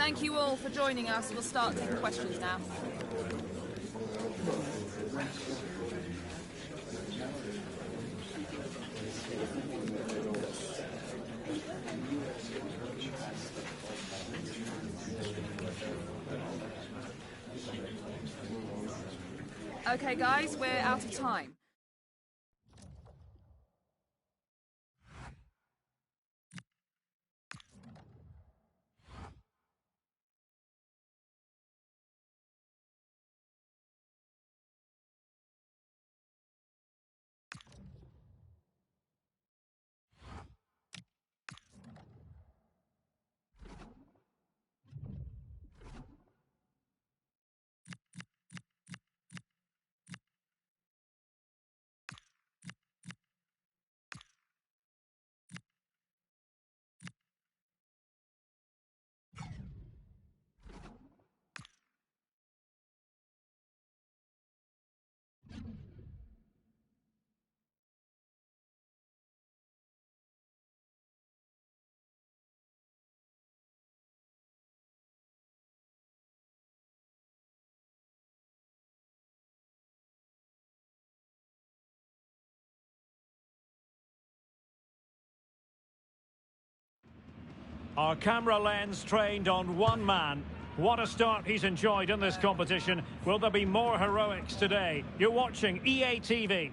Thank you all for joining us. We'll start taking questions now. Okay, guys, we're out of time. Our camera lens trained on one man. What a start he's enjoyed in this competition. Will there be more heroics today? You're watching EA TV.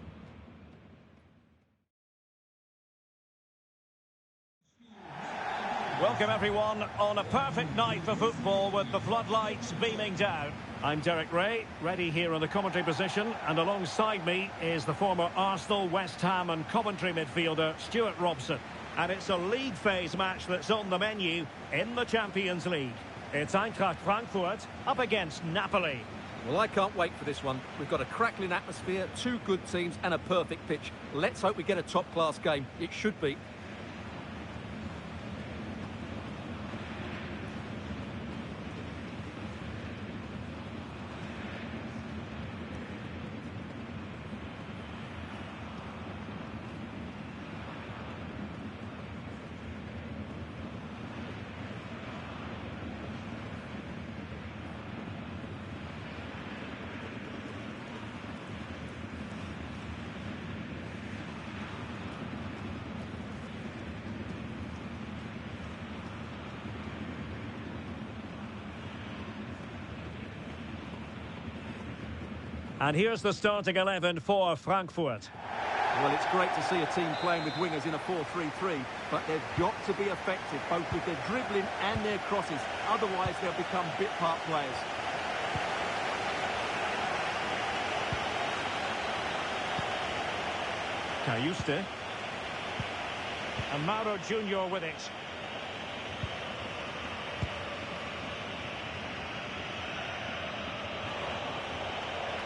Welcome everyone on a perfect night for football with the floodlights beaming down. I'm Derek Ray, ready here in the commentary position, and alongside me is the former Arsenal, West Ham and Coventry midfielder Stuart Robson. And it's a league phase match that's on the menu in the Champions League. It's Eintracht Frankfurt up against Napoli. Well, I can't wait for this one. We've got a crackling atmosphere, two good teams and a perfect pitch. Let's hope we get a top-class game. It should be. And here's the starting 11 for Frankfurt. Well, it's great to see a team playing with wingers in a 4-3-3, but they've got to be effective, both with their dribbling and their crosses. Otherwise, they'll become bit-part players. Cayuste. And Mauro Junior with it.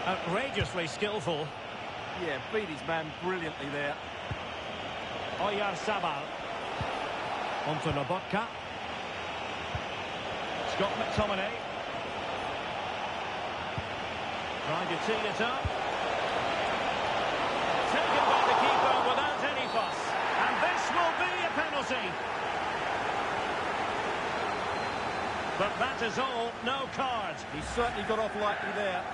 Outrageously skillful. Yeah, beat his man brilliantly there. Oyarzabal. Onto Lobotka. Scott McTominay. Trying to tee it up. Taken by the keeper without any fuss. And this will be a penalty. But that is all, no card. He certainly got off lightly there.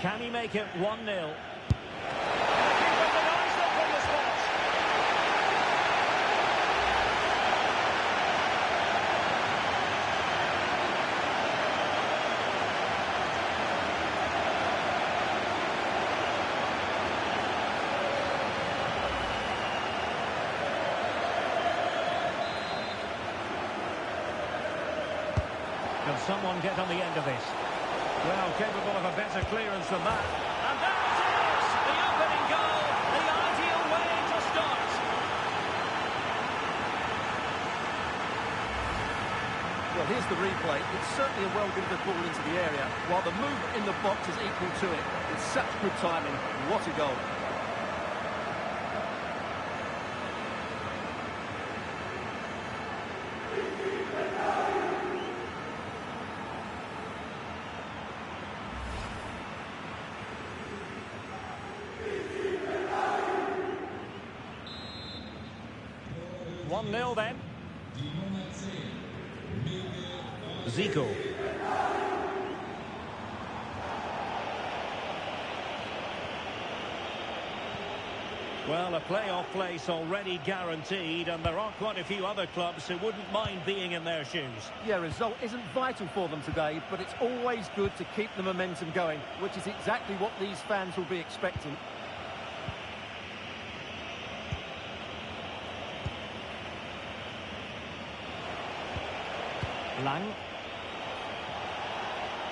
Can he make it 1-0? Can someone get on the end of this? Well, capable of a better clearance than that. And there it is! The opening goal! The ideal way to start! Well, here's the replay. It's certainly a well-delivered ball into the area, while the movement in the box is equal to it. It's such good timing. What a goal. 1-0 then. Zico. Well, a playoff place already guaranteed, and there are quite a few other clubs who wouldn't mind being in their shoes. Yeah, result isn't vital for them today, but it's always good to keep the momentum going, which is exactly what these fans will be expecting. Lang.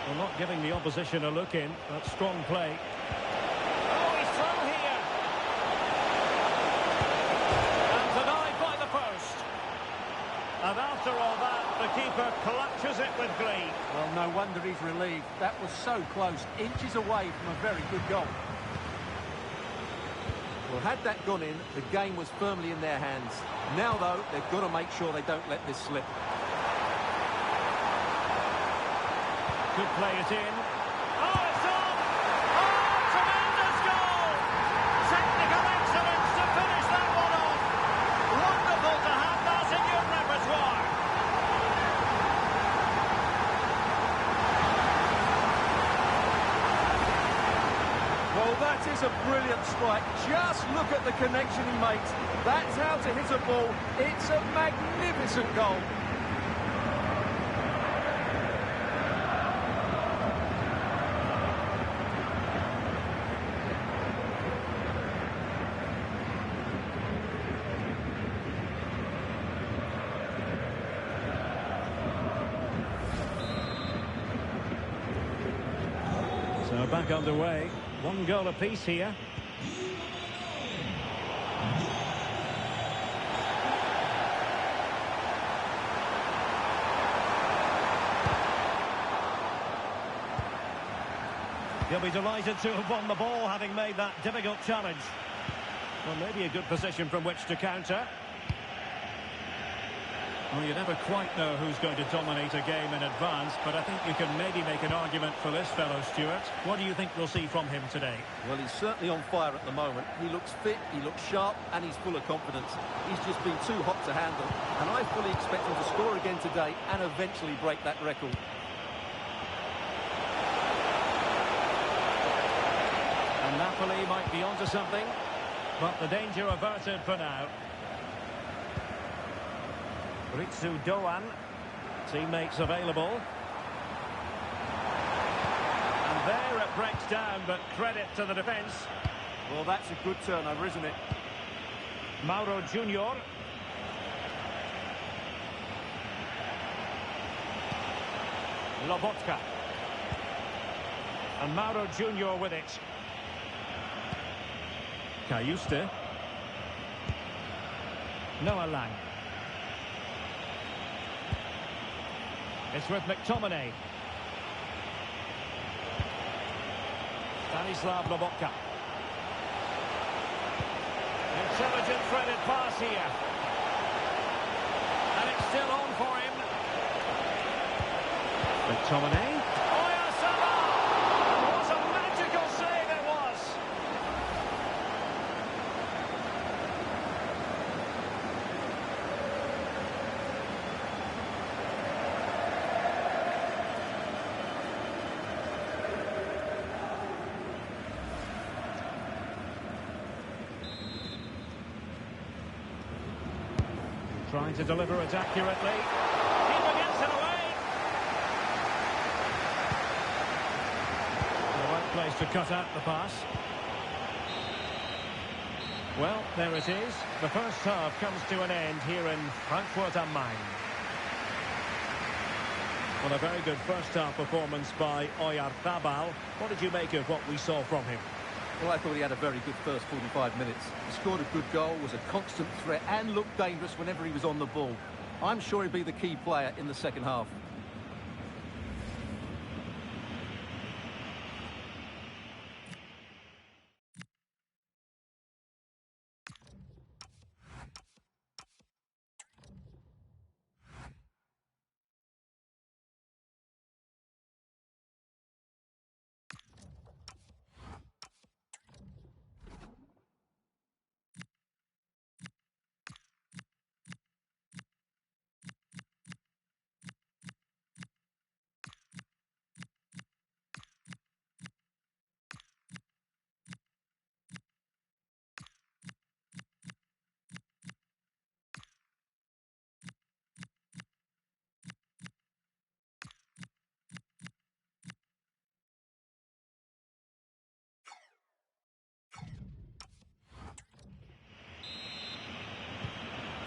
Well, not giving the opposition a look in. That's strong play. Oh, he's through here. And denied by the post. And after all that, the keeper clutches it with glee. Well, no wonder he's relieved. That was so close, inches away from a very good goal. Well, had that gone in, the game was firmly in their hands. Now, though, they've got to make sure they don't let this slip. Could play it in. Oh, it's on! Oh, tremendous goal! Technical excellence to finish that one off. Wonderful to have that in your repertoire. Well, that is a brilliant strike. Just look at the connection he makes. That's how to hit a ball. It's a magnificent goal. So back underway. 1 goal apiece here. He'll be delighted to have won the ball, having made that difficult challenge. Well, maybe a good position from which to counter. Well, you never quite know who's going to dominate a game in advance, but I think you can maybe make an argument for this fellow, Stuart. What do you think we'll see from him today? Well, he's certainly on fire at the moment. He looks fit, he looks sharp, and he's full of confidence. He's just been too hot to handle, and I fully expect him to score again today and eventually break that record. And Napoli might be onto something, but the danger averted for now. Ritsu Doan, teammates available. And there it breaks down, but credit to the defence. Well, that's a good turnover, isn't it? Mauro Junior. Lobotka. And Mauro Junior with it. Cayuste. Noah Lang. It's with McTominay. Stanislav Lobotka. Intelligent threaded pass here. And it's still on for him. McTominay. Oyarzabal! And what a magical save it was! Trying to deliver it accurately. Keeper gets it away. The right place to cut out the pass. Well, there it is. The first half comes to an end here in Frankfurt am Main. Well, a very good first half performance by Oyarzabal. What did you make of what we saw from him? Well, I thought he had a very good first 45 minutes. He scored a good goal, was a constant threat, and looked dangerous whenever he was on the ball. I'm sure he'll be the key player in the second half.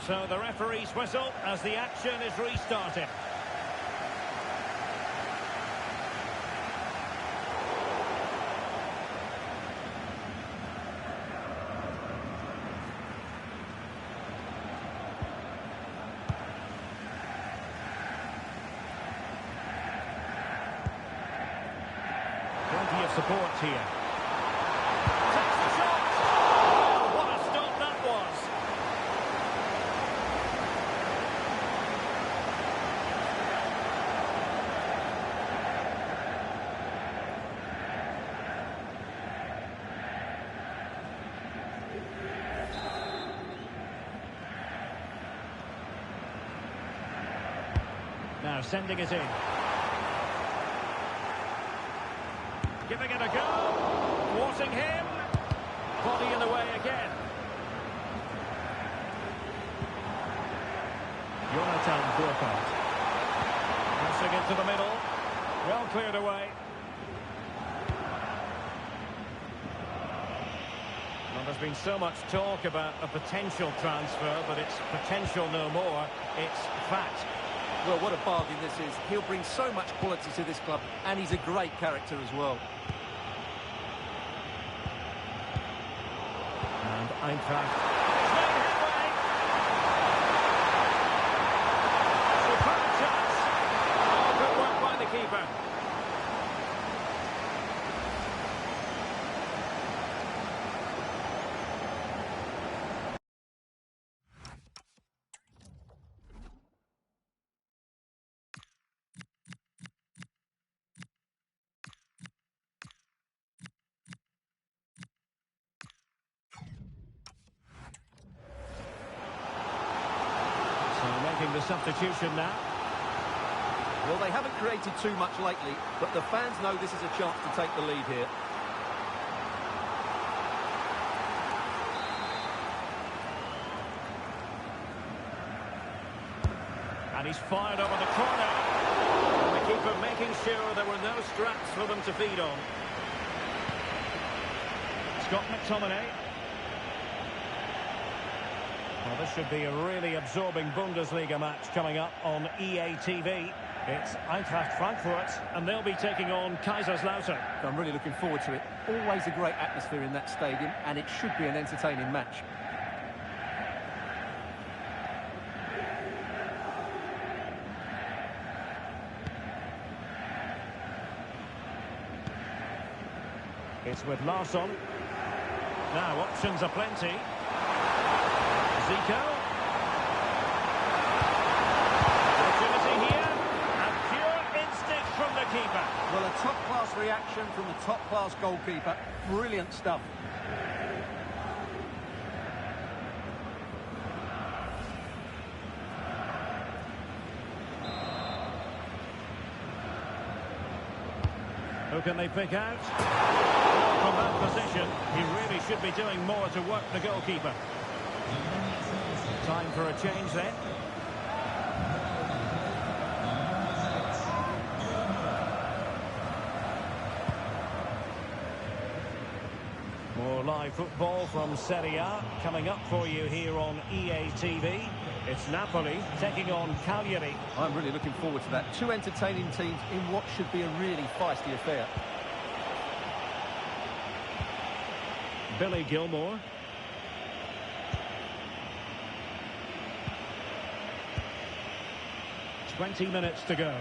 So the referee's whistle as the action is restarted. Plenty of support here. Takes the shot! Oh, what a stop that was! Now sending it in. Giving it a go. Thwarting him. Body in the way again. Jonathan Burkhardt. Passing into the middle. Well cleared away. Well, there's been so much talk about a potential transfer, but it's potential no more. It's fact. Well, what a bargain this is. He'll bring so much quality to this club, and he's a great character as well. And Eintracht. He's made headway. Superb chance. Oh, good work by the keeper. Making the substitution now. Well, they haven't created too much lately, but the fans know this is a chance to take the lead here. And he's fired over the corner. And the keeper making sure there were no straps for them to feed on. Scott McTominay. Well, this should be a really absorbing Bundesliga match coming up on EA TV. It's Eintracht Frankfurt, and they'll be taking on Kaiserslautern. I'm really looking forward to it. Always a great atmosphere in that stadium, and it should be an entertaining match. It's with Larsson. Now, options are plenty. Zico. Opportunity here. And pure instinct from the keeper. Well, a top-class reaction from the top-class goalkeeper. Brilliant stuff. Who can they pick out? From that position, he really should be doing more to work the goalkeeper. Time for a change then. More live football from Serie A coming up for you here on EA TV. It's Napoli taking on Cagliari. I'm really looking forward to that. Two entertaining teams in what should be a really feisty affair. Billy Gilmore. $20 minutes to go.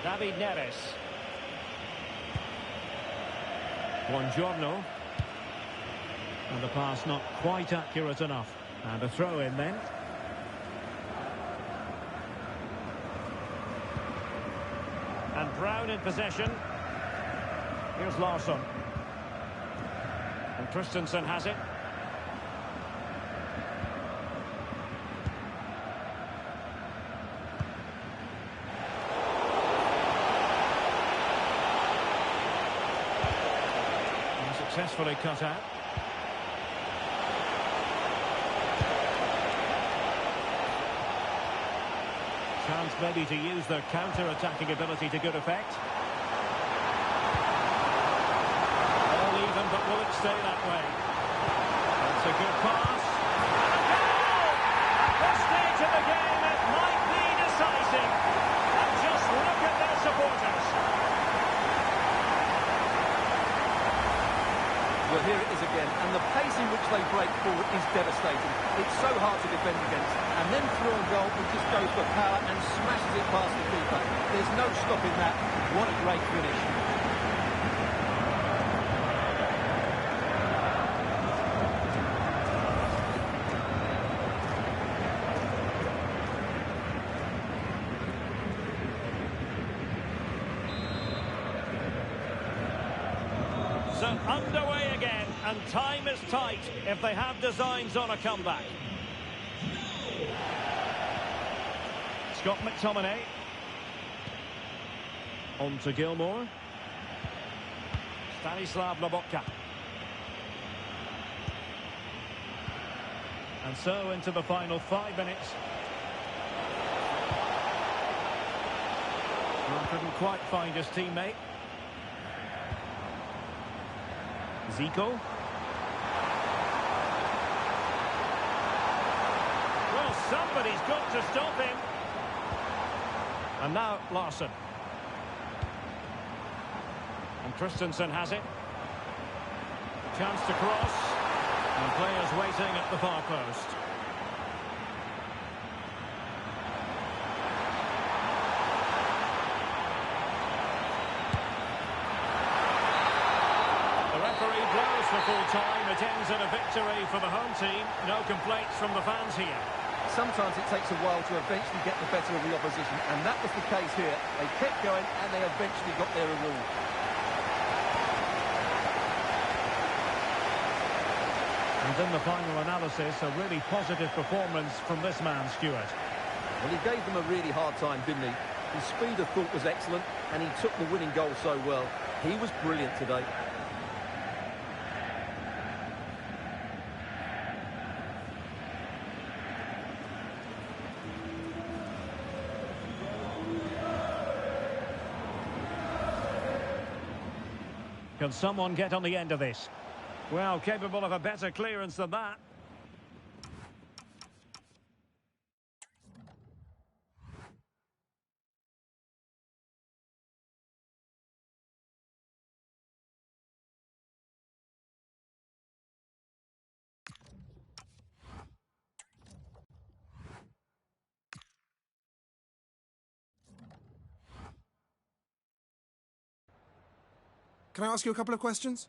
David Neres. Buongiorno. And the pass not quite accurate enough. And a throw in then. And Brown in possession. Here's Larsson. And Christensen has it. Successfully cut out. Chance maybe to use their counter-attacking ability to good effect. All even, but will it stay that way? That's a good pass. Well, here it is again, and the pace in which they break forward is devastating. It's so hard to defend against. And then through on goal, he just goes for power and smashes it past the keeper. There's no stopping that. What a great finish. So underway again, and time is tight if they have designs on a comeback. Scott McTominay. On to Gilmore. Stanislav Lobotka. And so into the final 5 minutes. Well, couldn't quite find his teammate. Zico. Well, somebody's got to stop him. And now Larson. And Christensen has it. Chance to cross. And players waiting at the far post. Blows for full time. It ends in a victory for the home team. No complaints from the fans here. Sometimes it takes a while to eventually get the better of the opposition, and that was the case here. They kept going and they eventually got their reward. And in the final analysis, a really positive performance from this man, Stuart. Well, he gave them a really hard time, didn't he? His speed of thought was excellent, and he took the winning goal so well. He was brilliant today. Can someone get on the end of this? Well, capable of a better clearance than that. Can I ask you a couple of questions?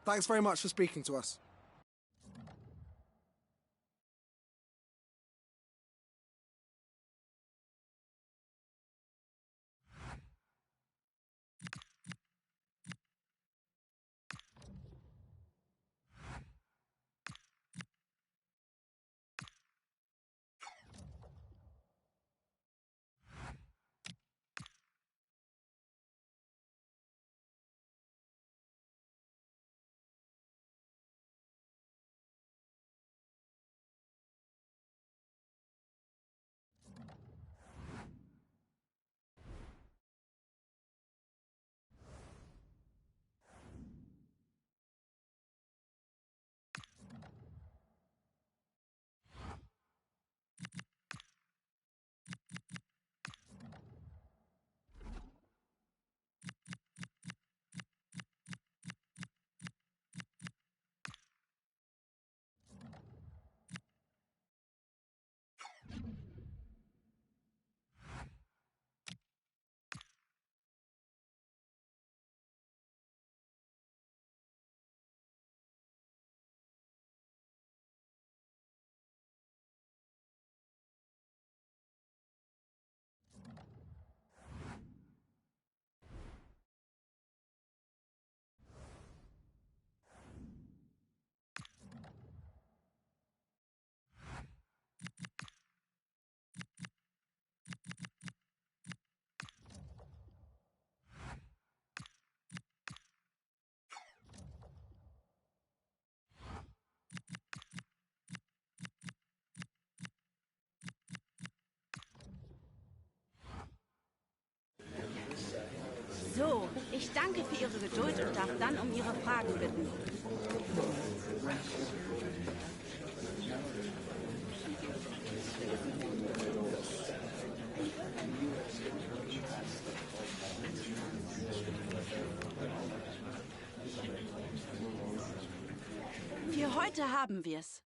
Thanks very much for speaking to us. So, ich danke für Ihre Geduld und darf dann um Ihre Fragen bitten. Für heute haben wir's.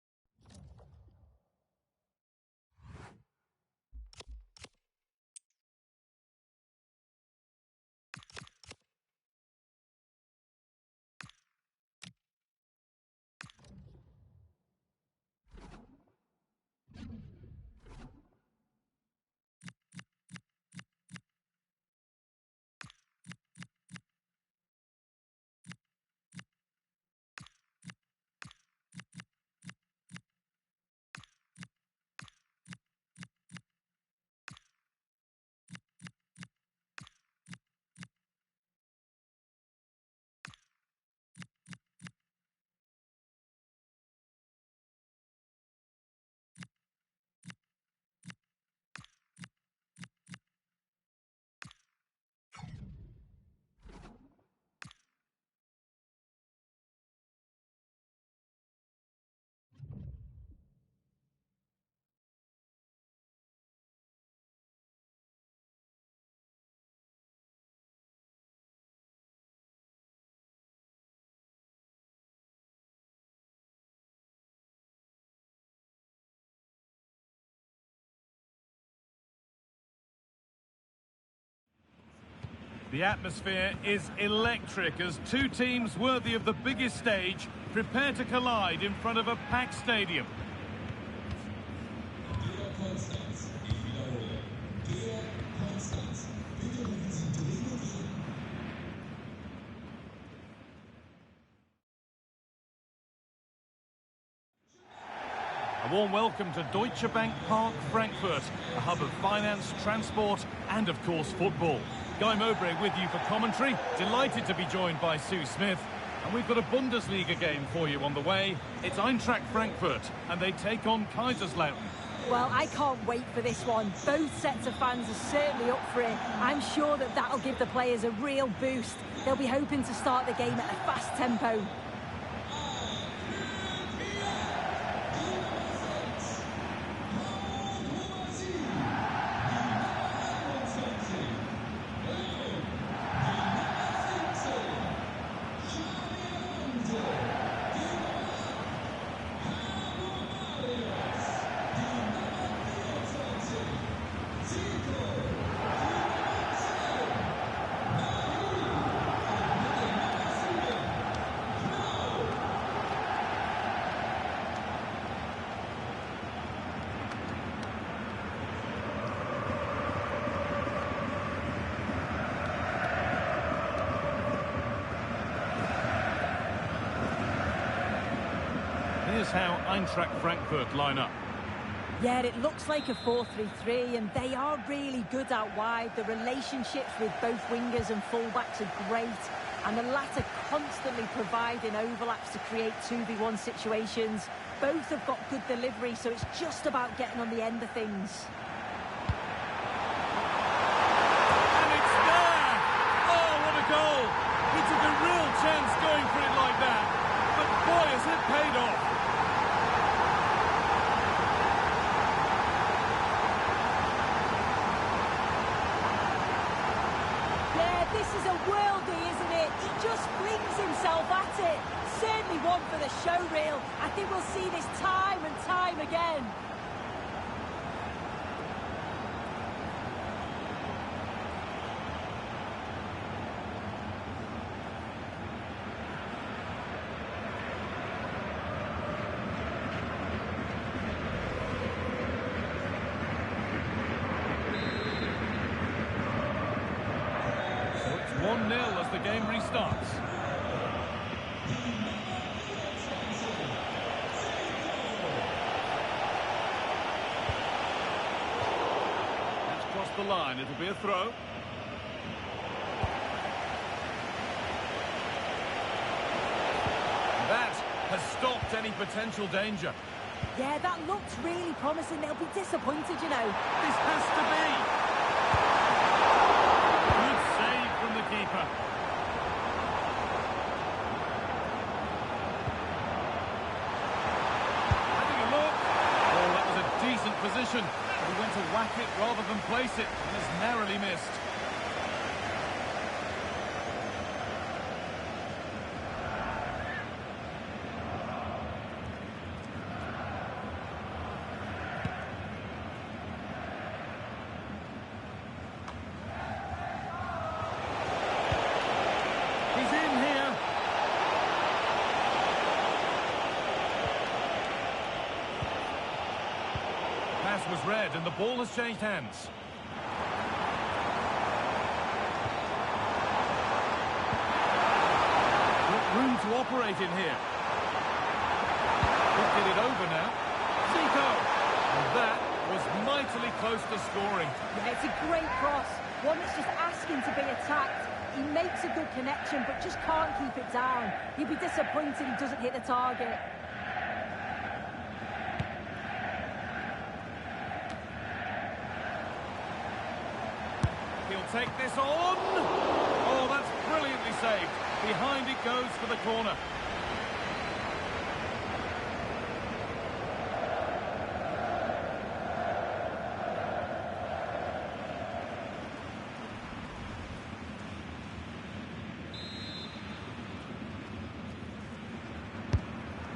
The atmosphere is electric as two teams worthy of the biggest stage prepare to collide in front of a packed stadium. A warm welcome to Deutsche Bank Park, Frankfurt, a hub of finance, transport and, of course, football. Guy Mowbray with you for commentary. Delighted to be joined by Sue Smith. And we've got a Bundesliga game for you on the way. It's Eintracht Frankfurt, and they take on Kaiserslautern. Well, I can't wait for this one. Both sets of fans are certainly up for it. I'm sure that that'll give the players a real boost. They'll be hoping to start the game at a fast tempo. Here's how Eintracht Frankfurt line up. Yeah, it looks like a 4-3-3, and they are really good out wide. The relationships with both wingers and fullbacks are great, and the latter constantly providing overlaps to create 2v1 situations. Both have got good delivery, so it's just about getting on the end of things. And it's there! Oh, what a goal! He took a real chance going for it like that, but boy, has it paid off! This is a worldie, isn't it? He just flings himself at it. Certainly one for the show reel. I think we'll see this time and time again. So it's 1-0 as the game restarts. That's crossed the line. It'll be a throw. That has stopped any potential danger. Yeah, that looks really promising. They'll be disappointed, you know. This has to be. Good save from the keeper. option. But he went to whack it rather than place it, and has narrowly missed. He's in here. Pass was read and the ball has changed hands. Got room to operate in here. Could get it over now. Zico! And that was mightily close to scoring. Yeah, it's a great cross. One that's just asking to be attacked. He makes a good connection, but just can't keep it down. He'd be disappointed he doesn't hit the target. He'll take this on. Oh, that's brilliantly saved. Behind it goes for the corner.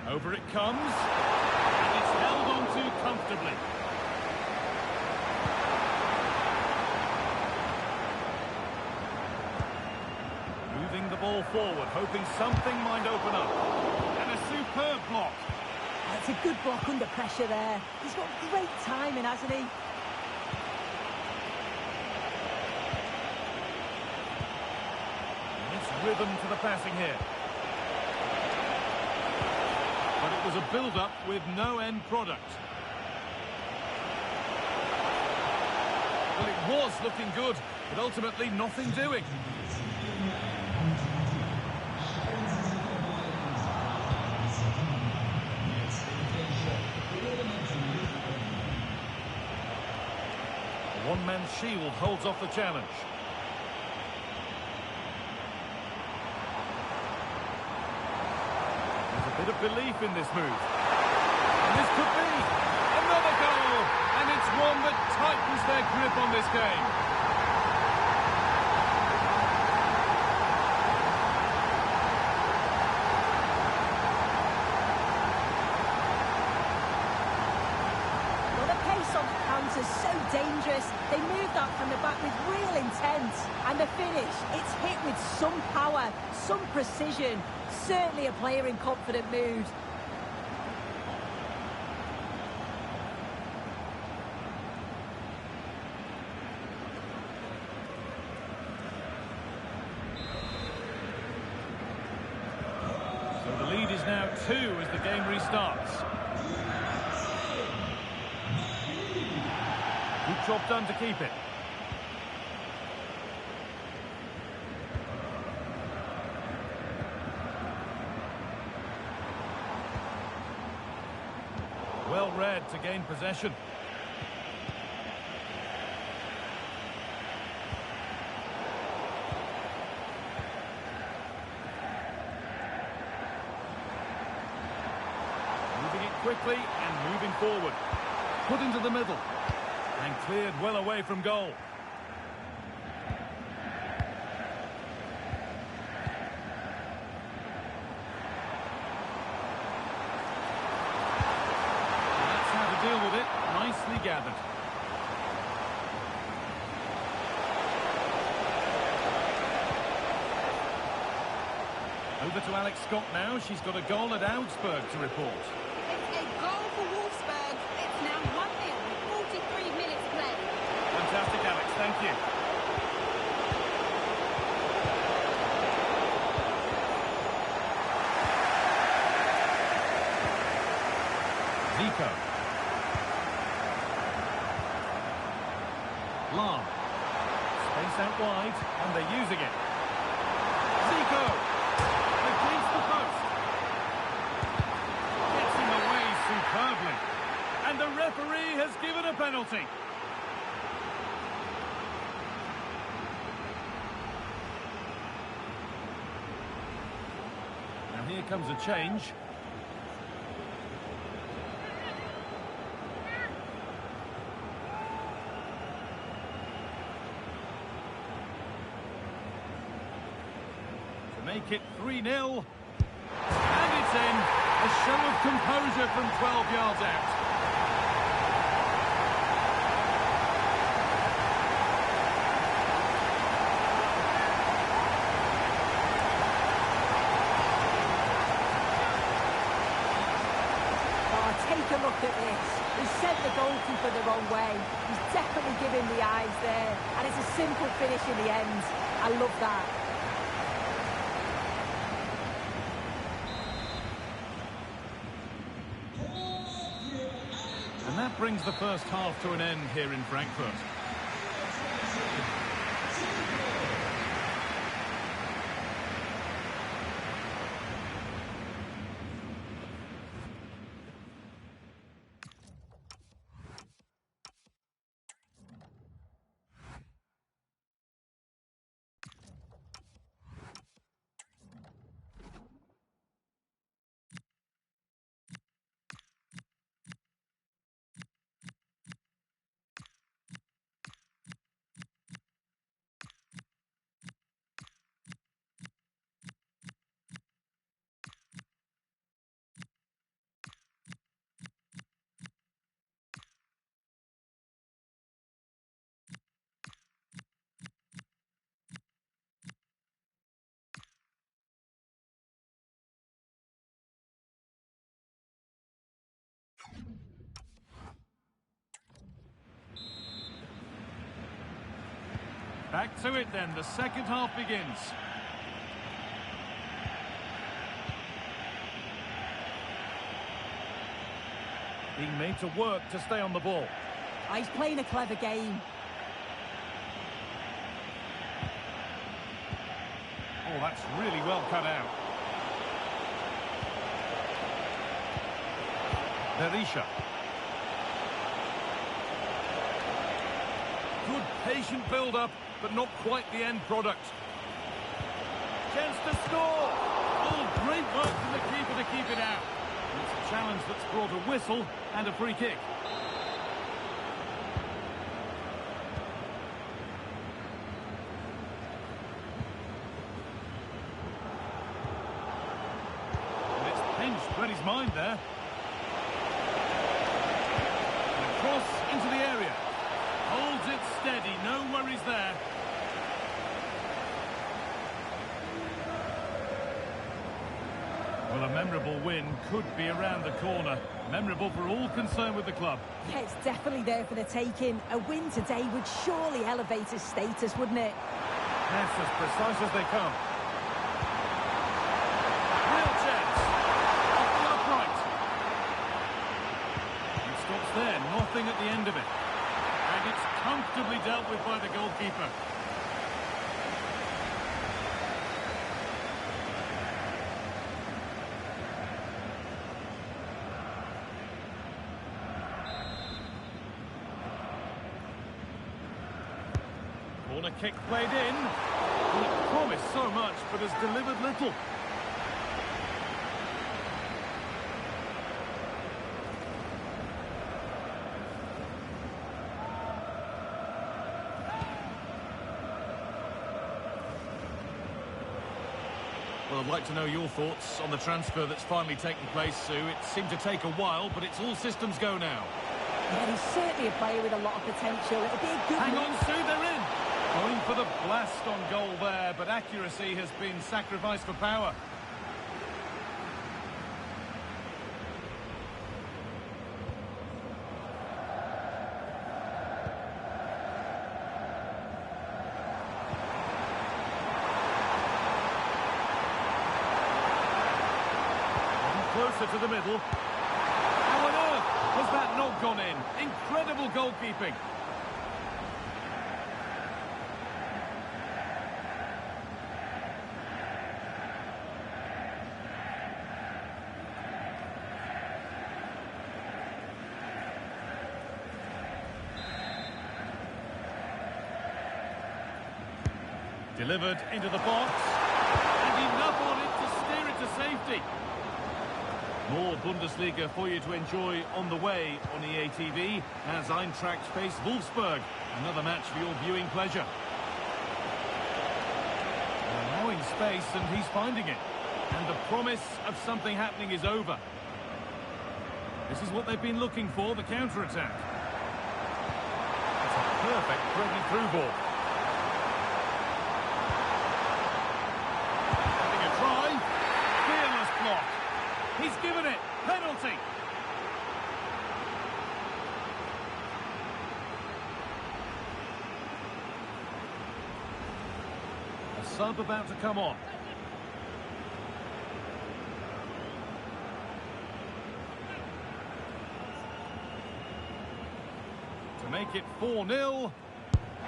Over it comes, and it's held on to comfortably. Moving the ball forward, hoping something might open up. And a superb block. That's a good block under pressure there. He's got great timing, hasn't he? It's rhythm to the passing here. But it was a build-up with no end product. Well, it was looking good, but ultimately nothing doing. A one-man shield holds off the challenge. Bit of belief in this move. And this could be another goal. And it's one that tightens their grip on this game. Well, the pace on the counter is so dangerous. They moved up from the back with real intent. And the finish, it's hit with some power, some precision. Certainly a player in confident mood. So the lead is now 2 as the game restarts. Good job done to keep it. Well read to gain possession. Moving it quickly and moving forward. Put into the middle. And cleared well away from goal. Deal with it, nicely gathered. Over to Alex Scott now. She's got a goal at Augsburg to report. It's a goal for Wolfsburg. It's now 1-0 with 43 minutes played. Fantastic, Alex. Thank you. Zico. Lam. Space out wide, and they're using it. Zico! Against the post. Gets him away superbly. And the referee has given a penalty. Now here comes a change. make it 3-0. And it's in. A show of composure from 12 yards out. Take a look at this. He sent the goalkeeper the wrong way. He's definitely giving the eyes there. And it's a simple finish in the end. I love that. And that brings the first half to an end here in Frankfurt. Back to it then, the second half begins. Being made to work to stay on the ball. He's playing a clever game. Oh, that's really well cut out. Berisha. Good patient build-up, but not quite the end product. Chance to score! Oh, great work from the keeper to keep it out. And it's a challenge that's brought a whistle and a free kick. And it's pinched Reddy's mind there. And a cross into the area. Holds it steady, no worries there. Well, a memorable win could be around the corner. Memorable for all concerned with the club. Yeah, it's definitely there for the taking. A win today would surely elevate his status, wouldn't it? Yes, as precise as they come. Real chance. Off the upright. It stops there, nothing at the end of it. And it's comfortably dealt with by the goalkeeper. Corner kick played in. He promised so much, but has delivered little. Well, I'd like to know your thoughts on the transfer that's finally taken place, Sue. It seemed to take a while, but it's all systems go now. Yeah, he's certainly a player with a lot of potential. It'll be a good... Hang on, Sue, they're in! Going for the blast on goal there, but accuracy has been sacrificed for power. Closer to the middle. How on earth has that not gone in? Incredible goalkeeping. Delivered into the box. And enough on it to steer it to safety. More Bundesliga for you to enjoy on the way on EA TV as Eintrachts face Wolfsburg. Another match for your viewing pleasure. Allowing space and he's finding it. And the promise of something happening is over. This is what they've been looking for, the counter-attack. It's a perfect breaking-through ball. Having a try. Fearless block. He's given it. Penalty. A sub about to come on. To make it 4-0.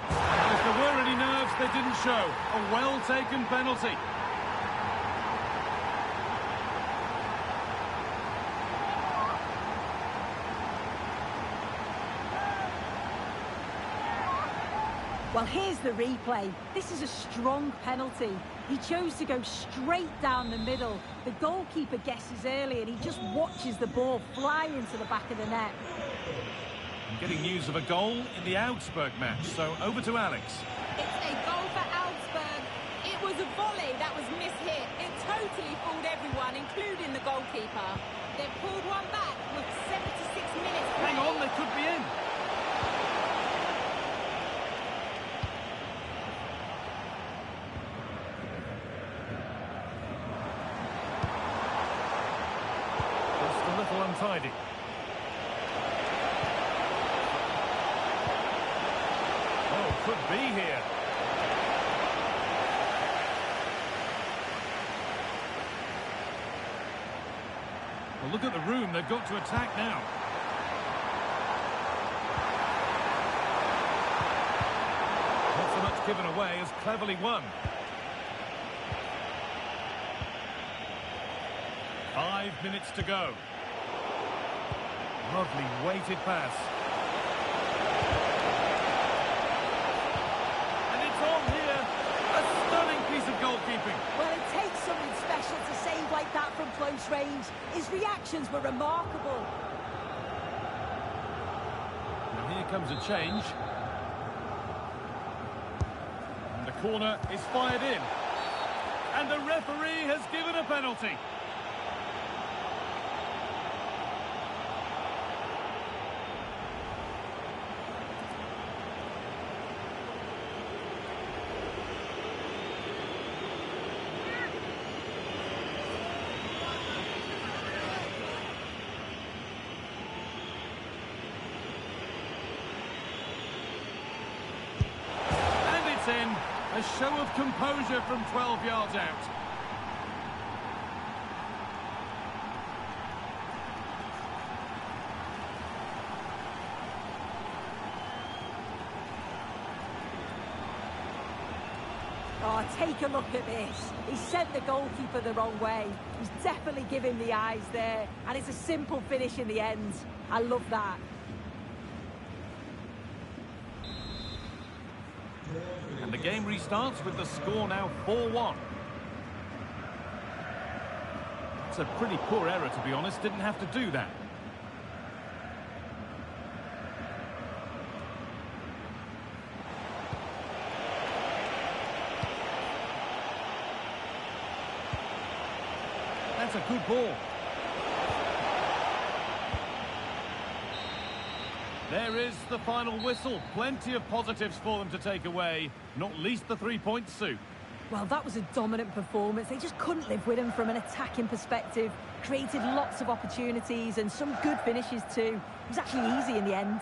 And if there were any nerves, they didn't show. A well-taken penalty. Well, here's the replay. This is a strong penalty. He chose to go straight down the middle. The goalkeeper guesses early and he just watches the ball fly into the back of the net. I'm getting news of a goal in the Augsburg match, so over to Alex. It's a goal for Augsburg. It was a volley that was mishit. It totally fooled everyone, including the goalkeeper. They've pulled one back with 76 minutes played. Hang on, they could be in. Just a little untidy. Could be here. Well, look at the room they've got to attack now. Not so much given away as cleverly won. 5 minutes to go. Lovely weighted pass. Goalkeeping. Well, it takes something special to save like that from close range. His reactions were remarkable. Now here comes a change. And the corner is fired in. And the referee has given a penalty. In a show of composure from 12 yards out. Oh, take a look at this. He sent the goalkeeper the wrong way. He's definitely giving the eyes there, and it's a simple finish in the end. I love that. And the game restarts with the score now 4-1. It's a pretty poor error, to be honest. Didn't have to do that. That's a good ball. There is the final whistle. Plenty of positives for them to take away, not least the 3 points, Sue. Well, that was a dominant performance. They just couldn't live with him from an attacking perspective. Created lots of opportunities and some good finishes too. It was actually easy in the end.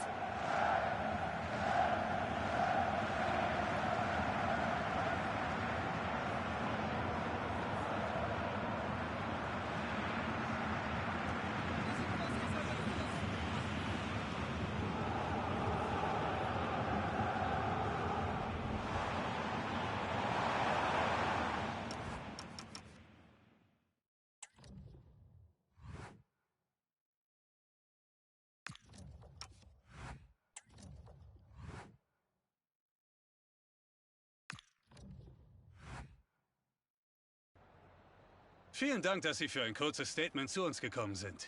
Vielen Dank, dass Sie für ein kurzes Statement zu uns gekommen sind.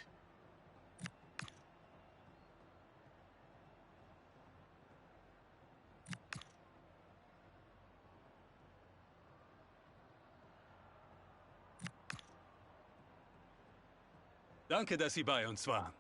Danke, dass Sie bei uns waren.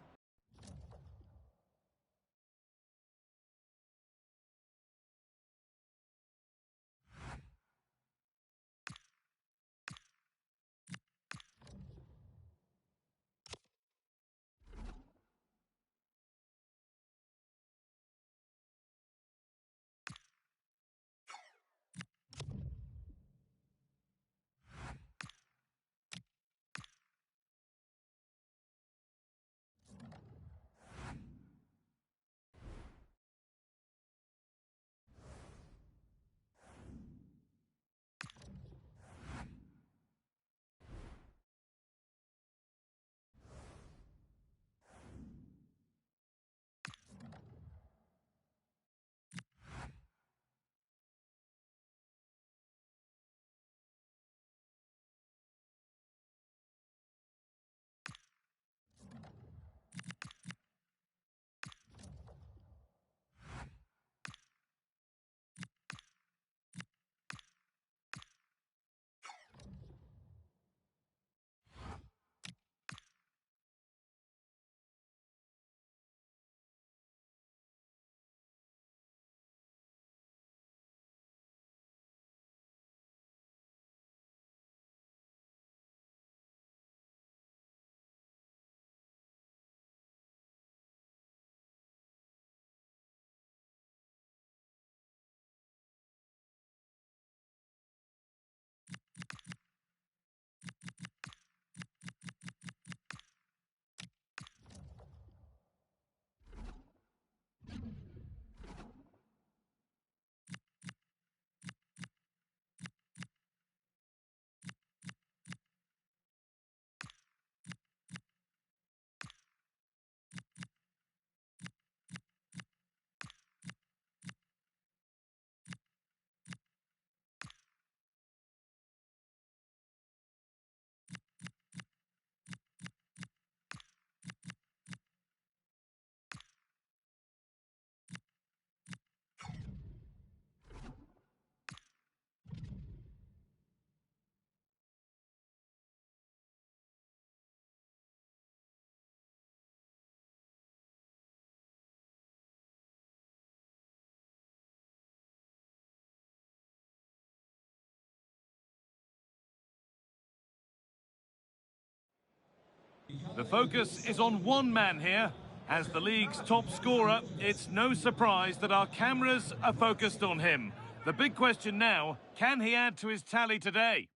The focus is on one man here. As the league's top scorer, it's no surprise that our cameras are focused on him. The big question now, can he add to his tally today?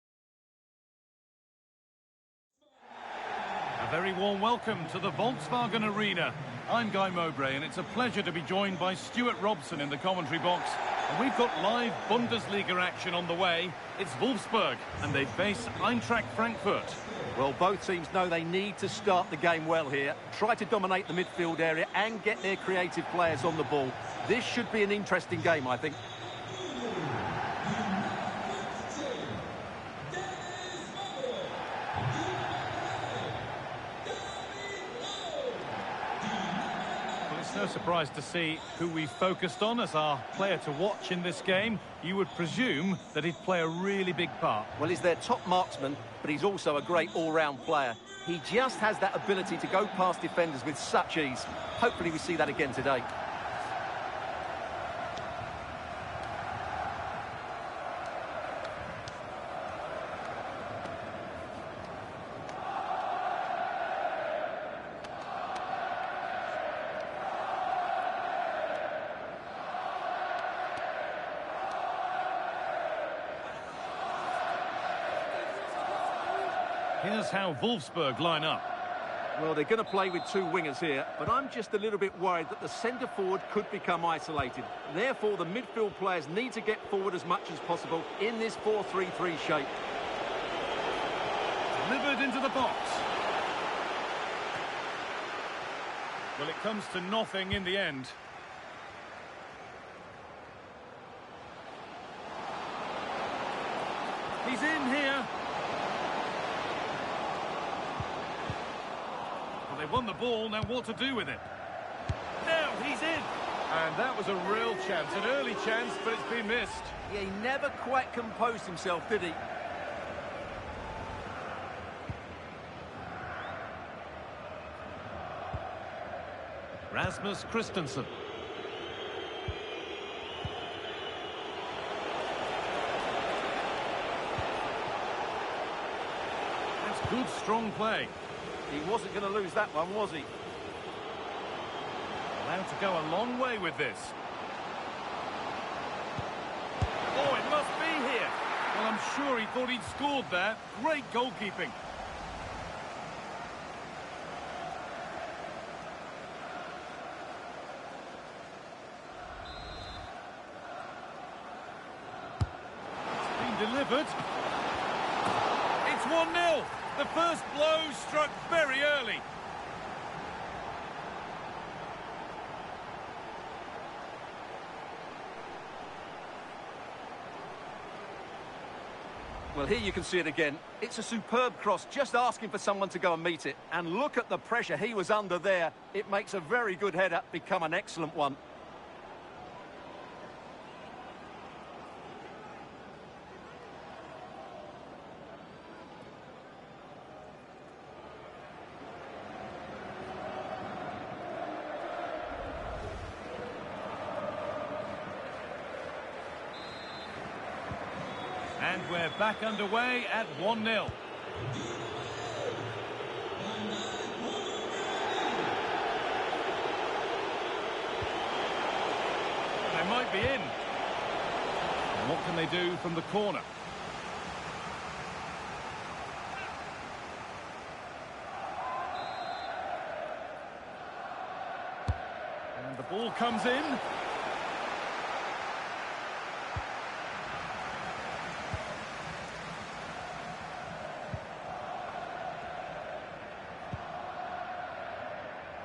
A very warm welcome to the Volkswagen Arena. I'm Guy Mowbray, and it's a pleasure to be joined by Stuart Robson in the commentary box. And we've got live Bundesliga action on the way. It's Wolfsburg, and they face Eintracht Frankfurt. Well, both teams know they need to start the game well here. Try to dominate the midfield area and get their creative players on the ball. This should be an interesting game, I think. No surprise to see who we focused on as our player to watch in this game. You would presume that he'd play a really big part. Well, he's their top marksman, but he's also a great all-round player. He just has that ability to go past defenders with such ease. Hopefully we see that again today. Here's how Wolfsburg line up. Well, they're going to play with two wingers here, but I'm just a little bit worried that the centre-forward could become isolated. Therefore, the midfield players need to get forward as much as possible in this 4-3-3 shape. Delivered into the box. Well, it comes to nothing in the end. He's in here. They won the ball, now what to do with it? Now he's in! And that was a real chance, an early chance, but it's been missed. Yeah, he never quite composed himself, did he? Rasmus Christensen. That's good, strong play. He wasn't going to lose that one, was he? Allowed to go a long way with this. Oh, it must be here. Well, I'm sure he thought he'd scored there. Great goalkeeping. It's been delivered. It's 1-0. The first blow struck very early. Well, here you can see it again. It's a superb cross, just asking for someone to go and meet it. And look at the pressure he was under there. It makes a very good header become an excellent one. And we're back underway at 1-0. They might be in. And what can they do from the corner? And the ball comes in.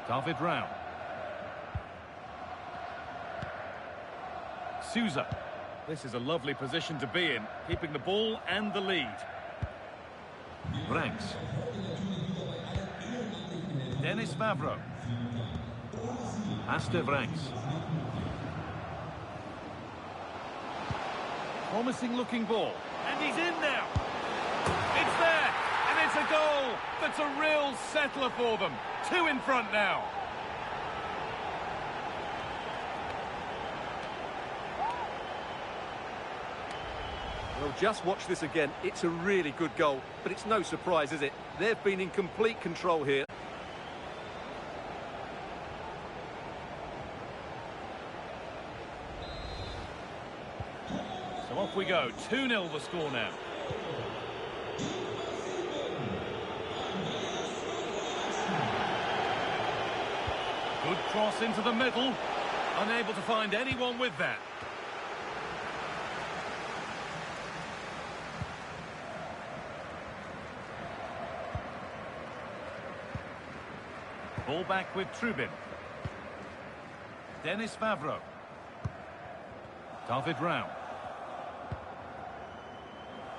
David Raum. Sousa. This is a lovely position to be in, keeping the ball and the lead. Vranks. Dennis Vavro. Aster Vranks. Promising looking ball. And he's in now. It's there. And it's a goal. That's a real settler for them. 2 in front now. Well, just watch this again. It's a really good goal, but it's no surprise, is it? They've been in complete control here. So off we go. 2-0 the score now. Good cross into the middle. Unable to find anyone with that. Ball back with Trubin. Dennis Vavro. David Raum.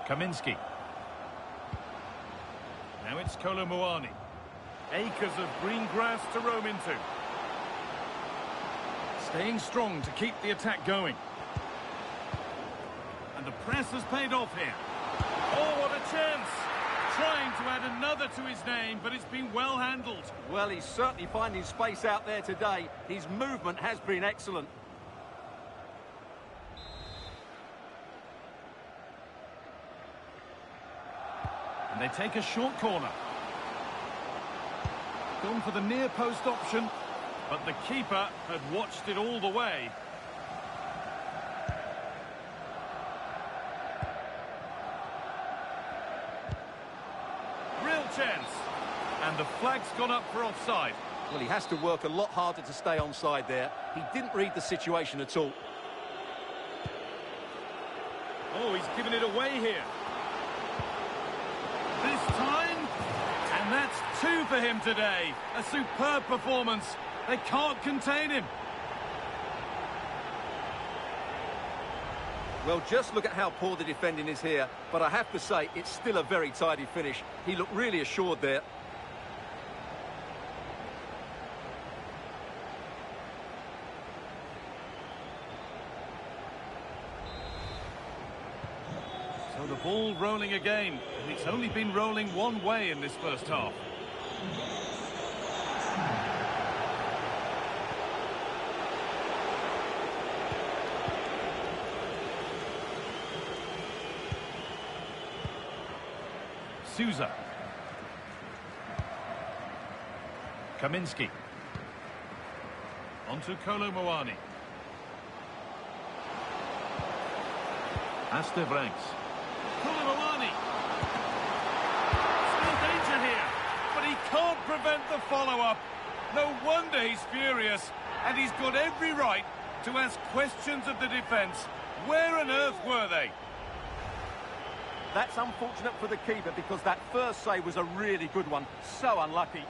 Kaminski. Now it's Kolomuani. Acres of green grass to roam into. Staying strong to keep the attack going. And the press has paid off here. Oh, what a chance! Trying to add another to his name, but it's been well handled. Well, he's certainly finding space out there today. His movement has been excellent. And they take a short corner. Gone for the near post option, but the keeper had watched it all the way. Real chance. And the flag's gone up for offside. Well, he has to work a lot harder to stay onside there. He didn't read the situation at all. Oh, he's given it away here. This time, and that's 2 for him today. A superb performance. They can't contain him. Well, just look at how poor the defending is here. But I have to say, it's still a very tidy finish. He looked really assured there. So the ball rolling again, and it's only been rolling one way in this first half. Souza. Kaminski. On to Kolo Muani. Astevranks. Kolo Muani. Still danger here, but he can't prevent the follow-up. No wonder he's furious, and he's got every right to ask questions of the defence. Where on earth were they? That's unfortunate for the keeper because that first save was a really good one. So unlucky.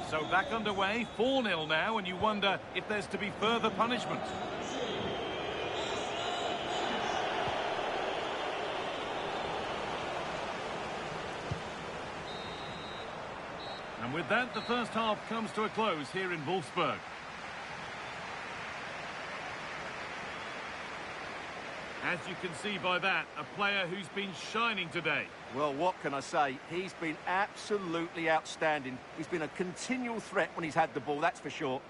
So back underway, 4-0 now, and you wonder if there's to be further punishment. And with that, the first half comes to a close here in Wolfsburg. As you can see by that, a player who's been shining today. Well, what can I say? He's been absolutely outstanding. He's been a continual threat when he's had the ball, that's for sure.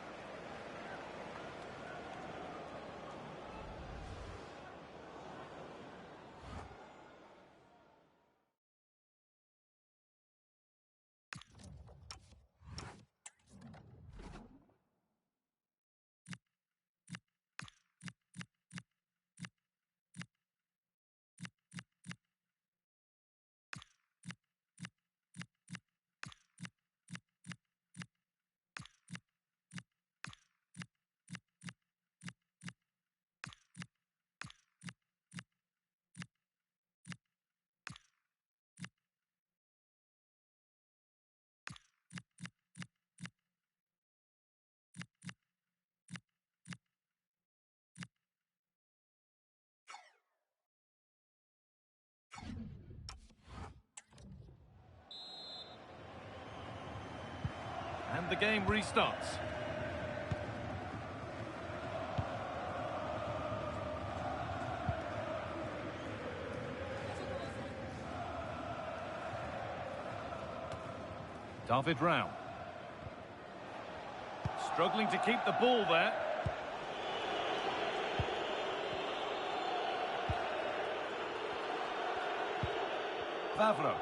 And the game restarts. David Rao. Struggling to keep the ball there. Vavro.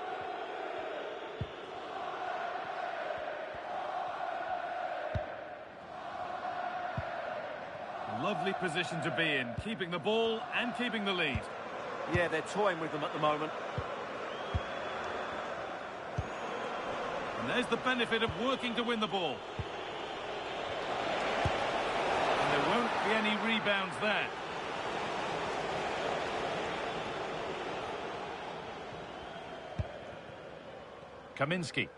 Lovely position to be in, keeping the ball and keeping the lead. Yeah, they're toying with them at the moment. And there's the benefit of working to win the ball. And there won't be any rebounds there. Kaminski.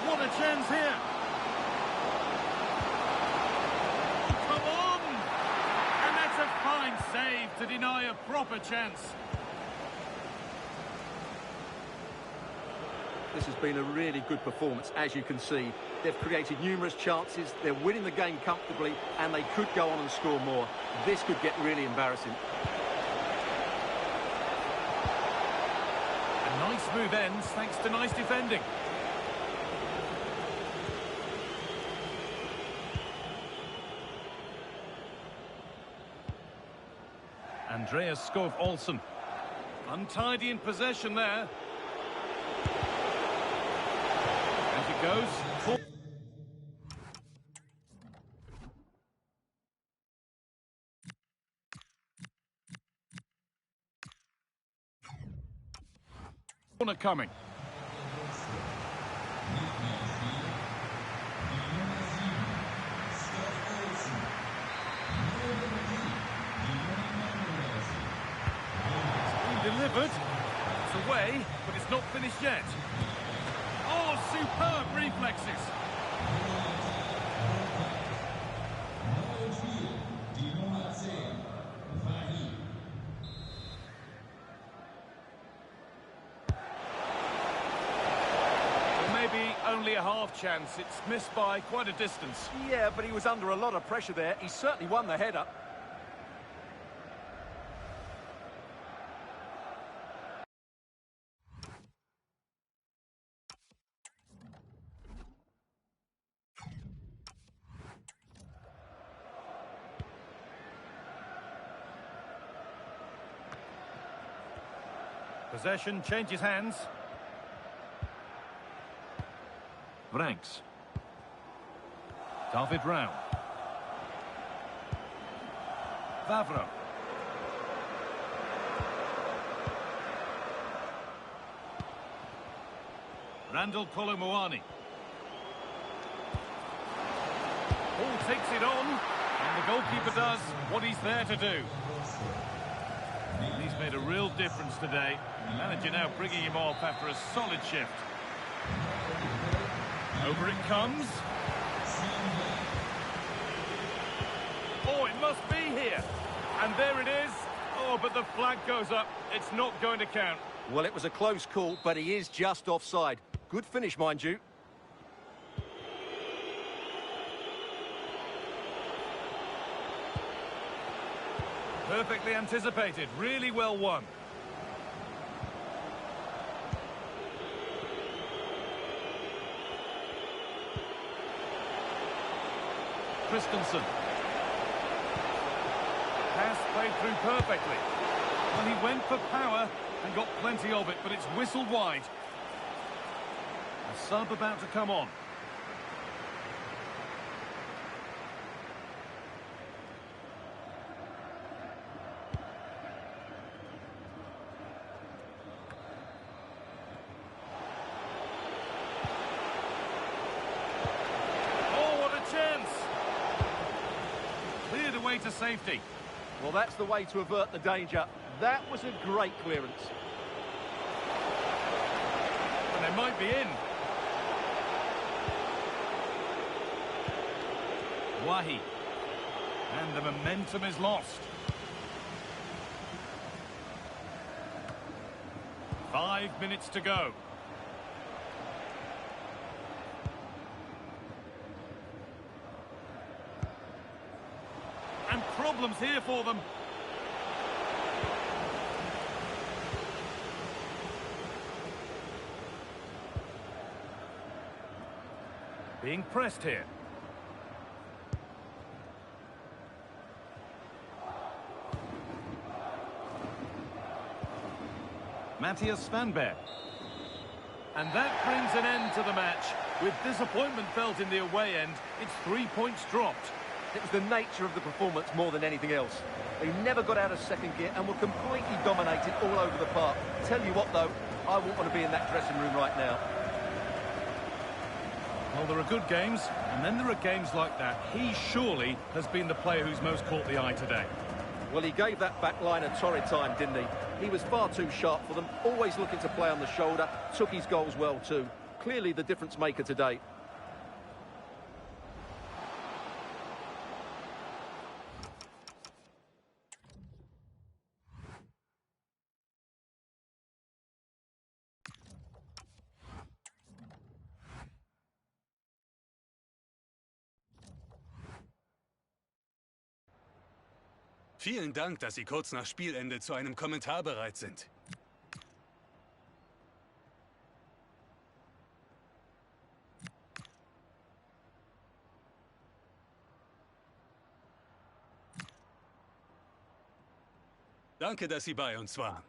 What a chance here. Come on! And that's a fine save to deny a proper chance. This has been a really good performance, as you can see. They've created numerous chances, they're winning the game comfortably, and they could go on and score more. This could get really embarrassing. A nice move ends thanks to nice defending. Andreas Skov Olsen. Untidy in possession there. And it goes. Corner coming. Delivered. It's away, but it's not finished yet. Oh, superb reflexes. Well, maybe only a half chance. It's missed by quite a distance. Yeah, but he was under a lot of pressure there. He certainly won the header. Possession changes hands. Vranks. David Rao. Vavro. Randall Kolomoani. Ball takes it on, and the goalkeeper does what he's there to do. He's made a real difference today. The manager now bringing him off after a solid shift. Over it comes. Oh, it must be here. And there it is. Oh, but the flag goes up. It's not going to count. Well, it was a close call, but he is just offside. Good finish, mind you. Perfectly anticipated. Really well won. Christensen. Pass played through perfectly. Well, he went for power and got plenty of it, but it's whistled wide. A sub about to come on. To safety. Well, that's the way to avert the danger. That was a great clearance. And they might be in. Wahi. And the momentum is lost. 5 minutes to go. And problems here for them. Being pressed here. Matthias Svanberg. And that brings an end to the match. With disappointment felt in the away end, it's 3 points dropped. It was the nature of the performance more than anything else. They never got out of second gear and were completely dominated all over the park. Tell you what, though, I wouldn't want to be in that dressing room right now. Well, there are good games, and then there are games like that. He surely has been the player who's most caught the eye today. Well, he gave that back line a torrid time, didn't he? He was far too sharp for them, always looking to play on the shoulder, took his goals well too. Clearly the difference maker today. Vielen Dank, dass Sie kurz nach Spielende zu einem Kommentar bereit sind. Danke, dass Sie bei uns waren.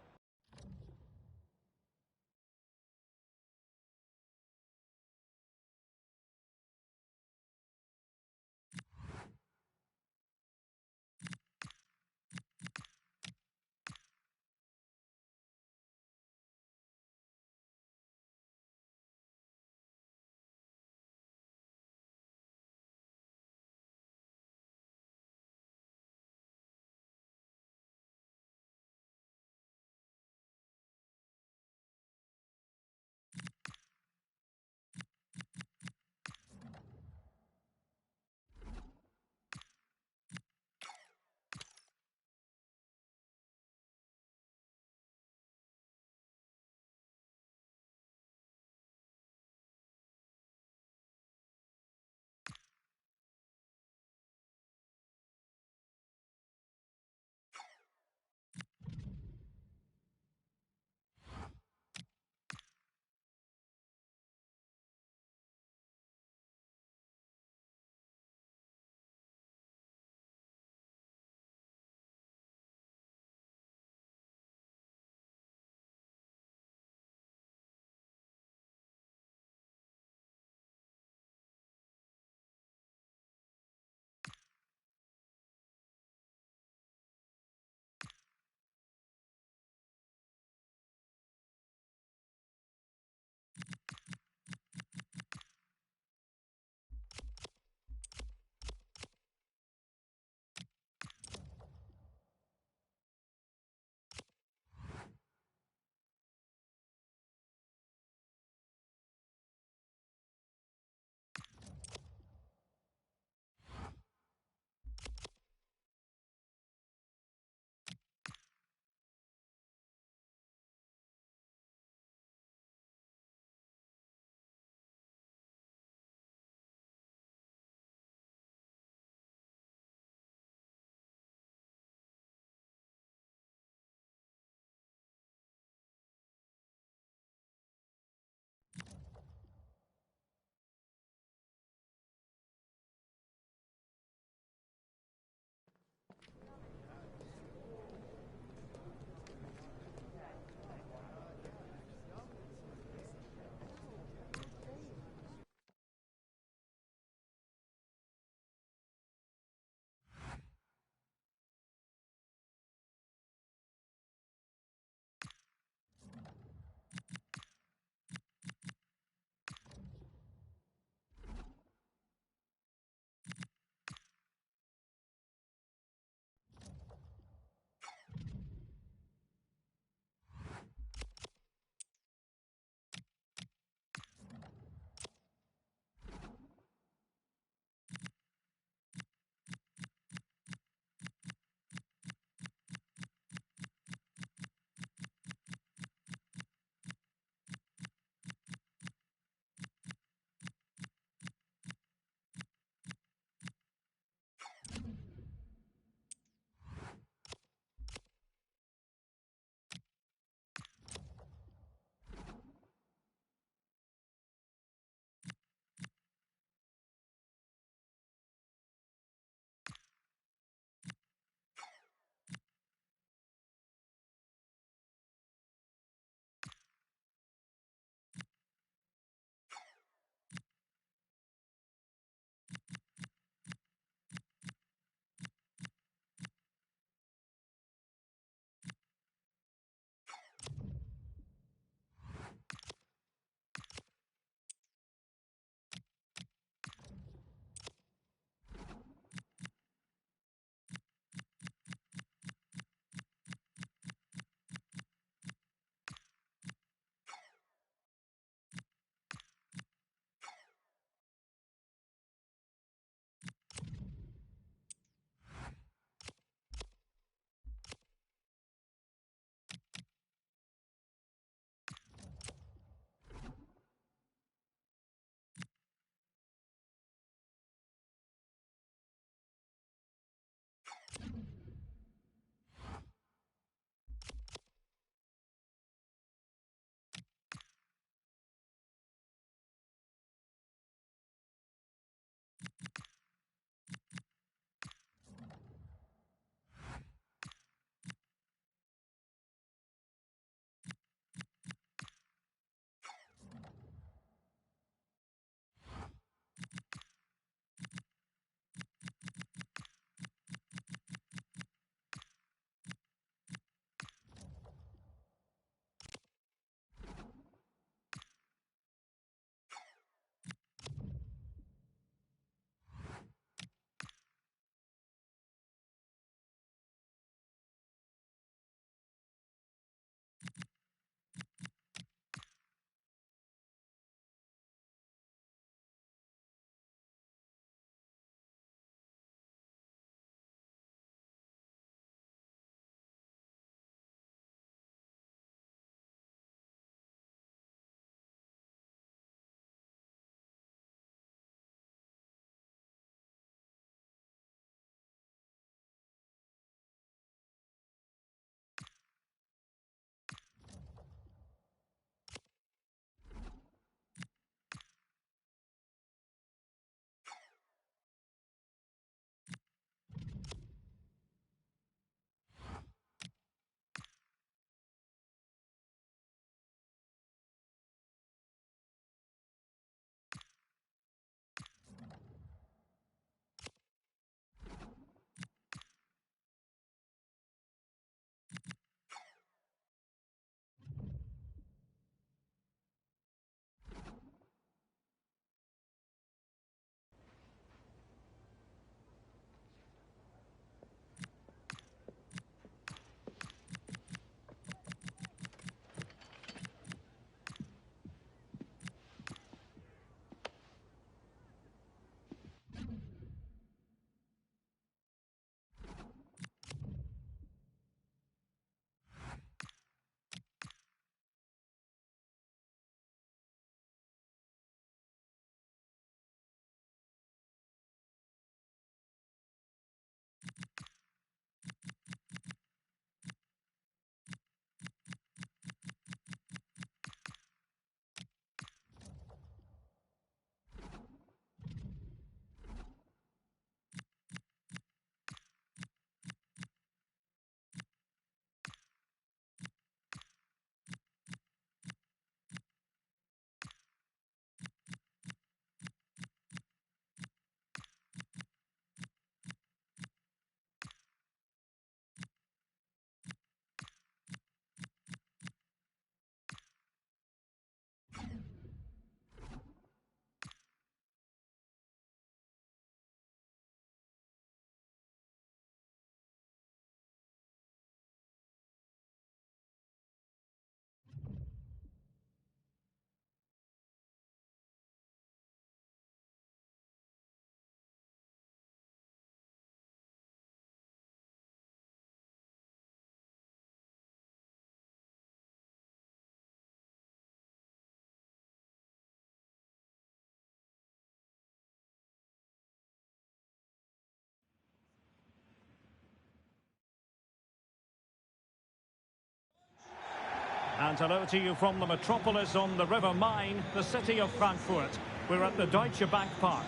And hello to you from the metropolis on the River Main, the city of Frankfurt. We're at the Deutsche Bank Park.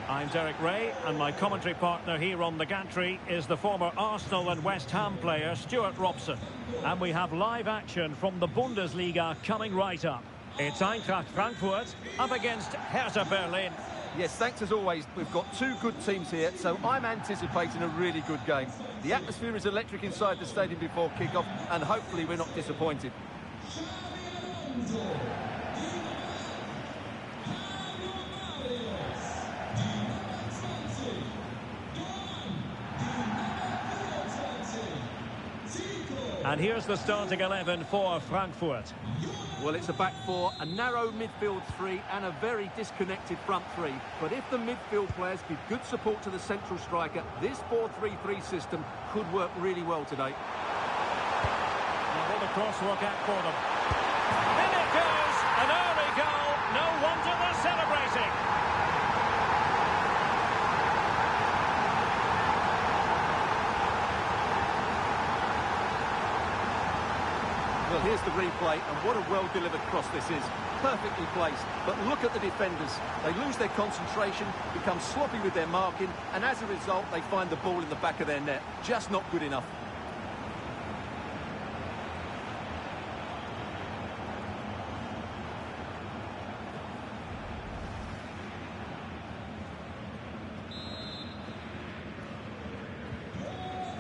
I'm Derek Ray, and my commentary partner here on the gantry is the former Arsenal and West Ham player Stuart Robson. And we have live action from the Bundesliga coming right up. It's Eintracht Frankfurt up against Hertha Berlin. Yes, thanks as always. We've got two good teams here, so I'm anticipating a really good game. The atmosphere is electric inside the stadium before kick-off, and hopefully we're not disappointed. And here's the starting 11 for Frankfurt. Well, it's a back four, a narrow midfield three, and a very disconnected front three. But if the midfield players give good support to the central striker, this 4-3-3 system could work really well today. And will the cross work out for them? In it goes! An early goal! No wonder they're celebrating! Well, here's the replay, and what a well-delivered cross this is. Perfectly placed, but look at the defenders. They lose their concentration, become sloppy with their marking, and as a result, they find the ball in the back of their net. Just not good enough.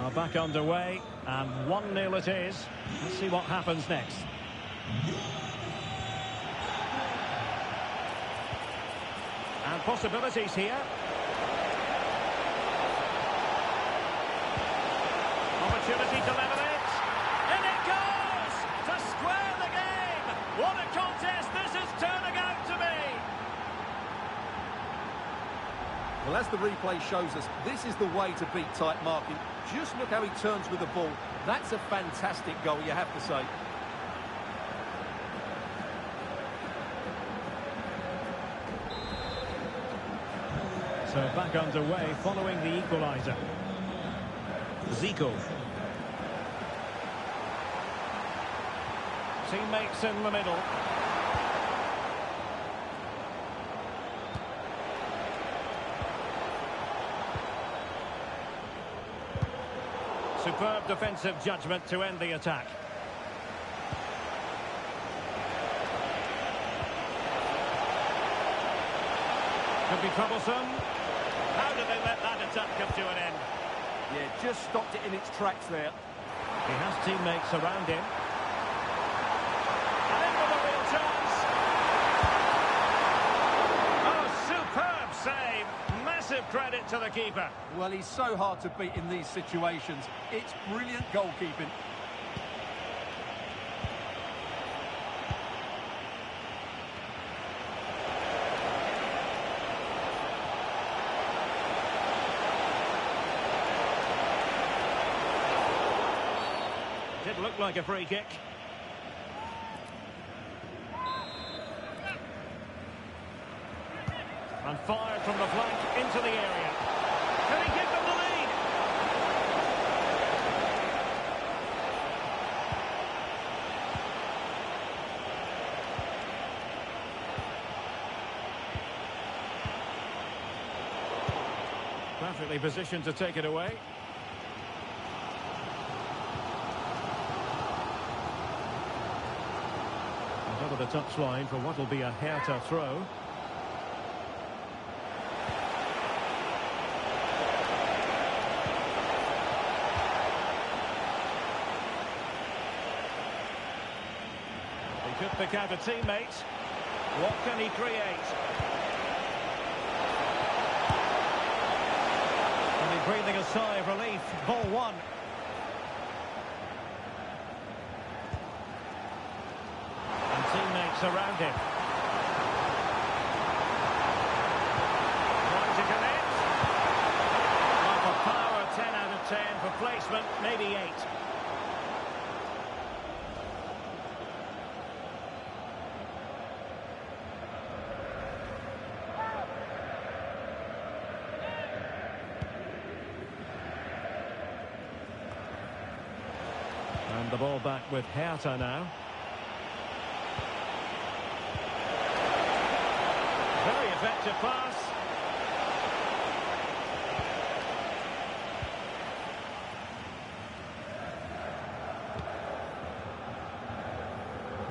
Are back underway, and 1-0 it is. Let's see what happens next. And possibilities here. Opportunity to level it. In it goes! To square the game! What a contest this is turning out to be! Well, as the replay shows us, this is the way to beat tight marking. Just look how he turns with the ball. That's a fantastic goal, you have to say. So back underway following the equaliser. Zico. Teammates in the middle. Superb defensive judgment to end the attack. Could be troublesome. How did they let that attack come to an end? Yeah, just stopped it in its tracks there. He has teammates around him. And in with a real chance. Oh, superb save. Massive credit to the keeper. Well, he's so hard to beat in these situations. It's brilliant goalkeeping. Did look like a free kick. And fired from the flank into the area. Can he give them the lead? Perfectly positioned to take it away. And over the touchline for what will be a Hertha throw. Could pick out a teammate. What can he create? And he's breathing a sigh of relief. Ball one. And teammates around him. Trying to connect. Well, for power, 10 out of 10. For placement, maybe 8. And the ball back with Hertha now. effective pass.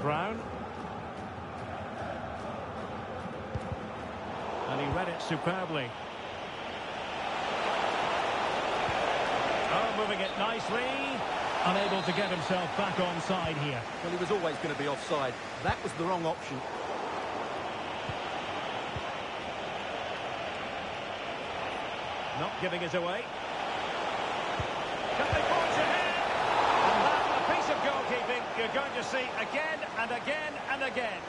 Brown. And he read it superbly. Oh, moving it nicely. Unable to get himself back onside here. Well, he was always going to be offside. That was the wrong option. Not giving it away. Can they forge ahead? And that's a piece of goalkeeping you're going to see again and again and again.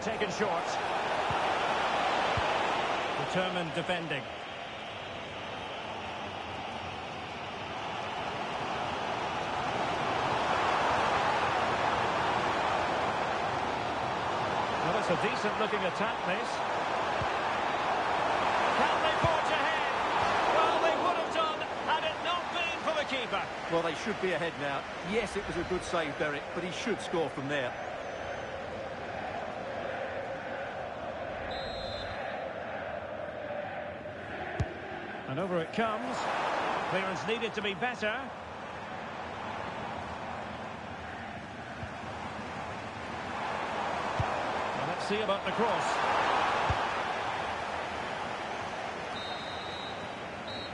Taken short. Determined defending. Well, it's a decent-looking attack, this. Can they forge ahead? Well, they would have done had it not been for the keeper. Well, they should be ahead now. Yes, it was a good save, Derek, but he should score from there. And over it comes. Clearance needed to be better. Well, let's see about the cross.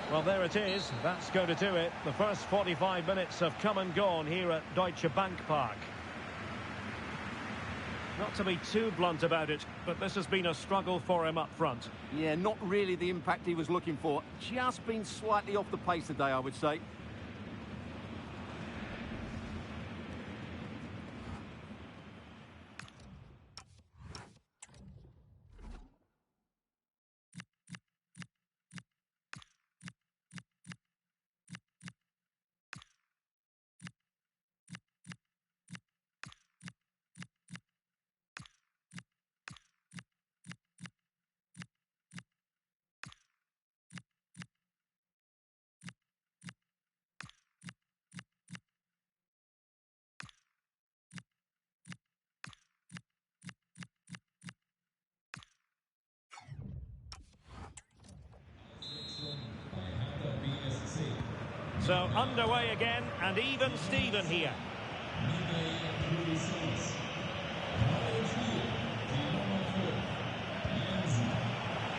Well, there it is. That's going to do it. The first 45 minutes have come and gone here at Deutsche Bank Park. Not to be too blunt about it, but this has been a struggle for him up front. Yeah, not really the impact he was looking for. Just been slightly off the pace today, I would say. So underway again, and even Steven here.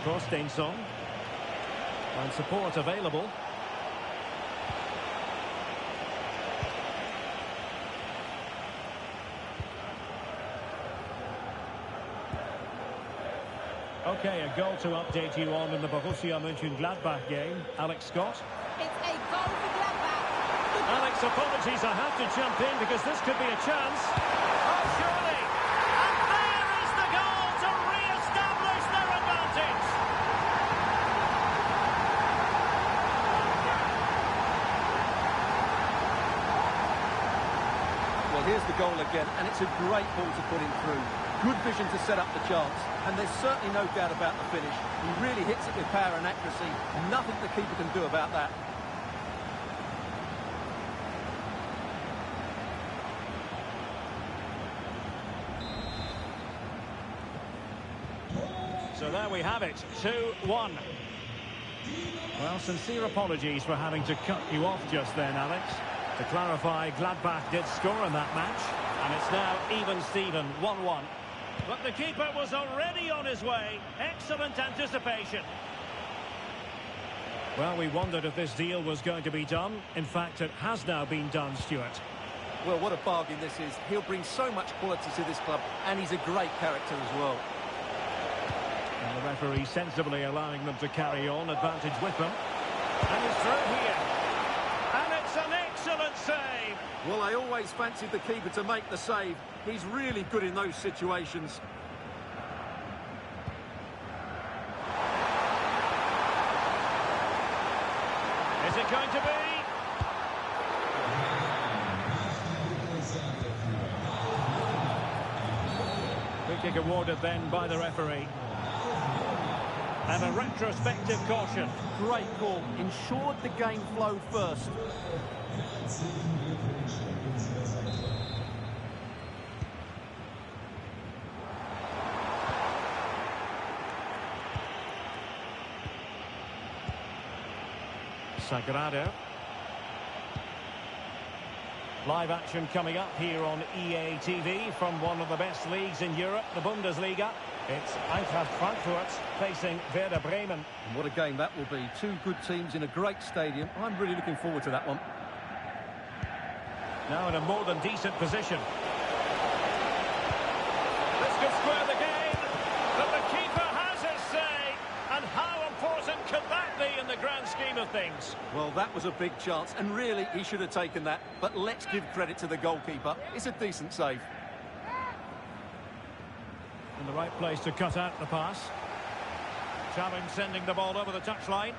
Thorsteinsson. And support available. Okay, a goal to update you on in the Borussia Mönchengladbach game. Alex Scott. It's a goal for Gladbach. Alex, apologies, I have to jump in because this could be a chance. Oh, surely! And there is the goal to re-establish their advantage! Well, here's the goal again, and it's a great ball to put him through. Good vision to set up the chance, and there's certainly no doubt about the finish. He really hits it with power and accuracy. Nothing the keeper can do about that. So there we have it, 2-1. Well, sincere apologies for having to cut you off just then, Alex. To clarify, Gladbach did score in that match, and it's now even Steven, 1-1. But the keeper was already on his way. Excellent anticipation. Well, we wondered if this deal was going to be done. In fact, it has now been done, Stuart. Well, what a bargain this is. He'll bring so much quality to this club, and he's a great character as well. And the referee sensibly allowing them to carry on, advantage with them. And he's through here. And it's an excellent save. Well, I always fancied the keeper to make the save. He's really good in those situations. Is it going to be? Free kick awarded then by the referee. And a retrospective caution. Great call. Ensured the game flowed first. Sagrado. Live action coming up here on EA TV from one of the best leagues in Europe, the Bundesliga. It's Eintracht Frankfurt facing Werder Bremen. And what a game that will be. Two good teams in a great stadium. I'm really looking forward to that one. Now in a more than decent position. This could square the game, but the keeper has his say. And how important could that be in the grand scheme of things? Well, that was a big chance, and really he should have taken that. But let's give credit to the goalkeeper. It's a decent save. In the right place to cut out the pass. Challenge sending the ball over the touchline.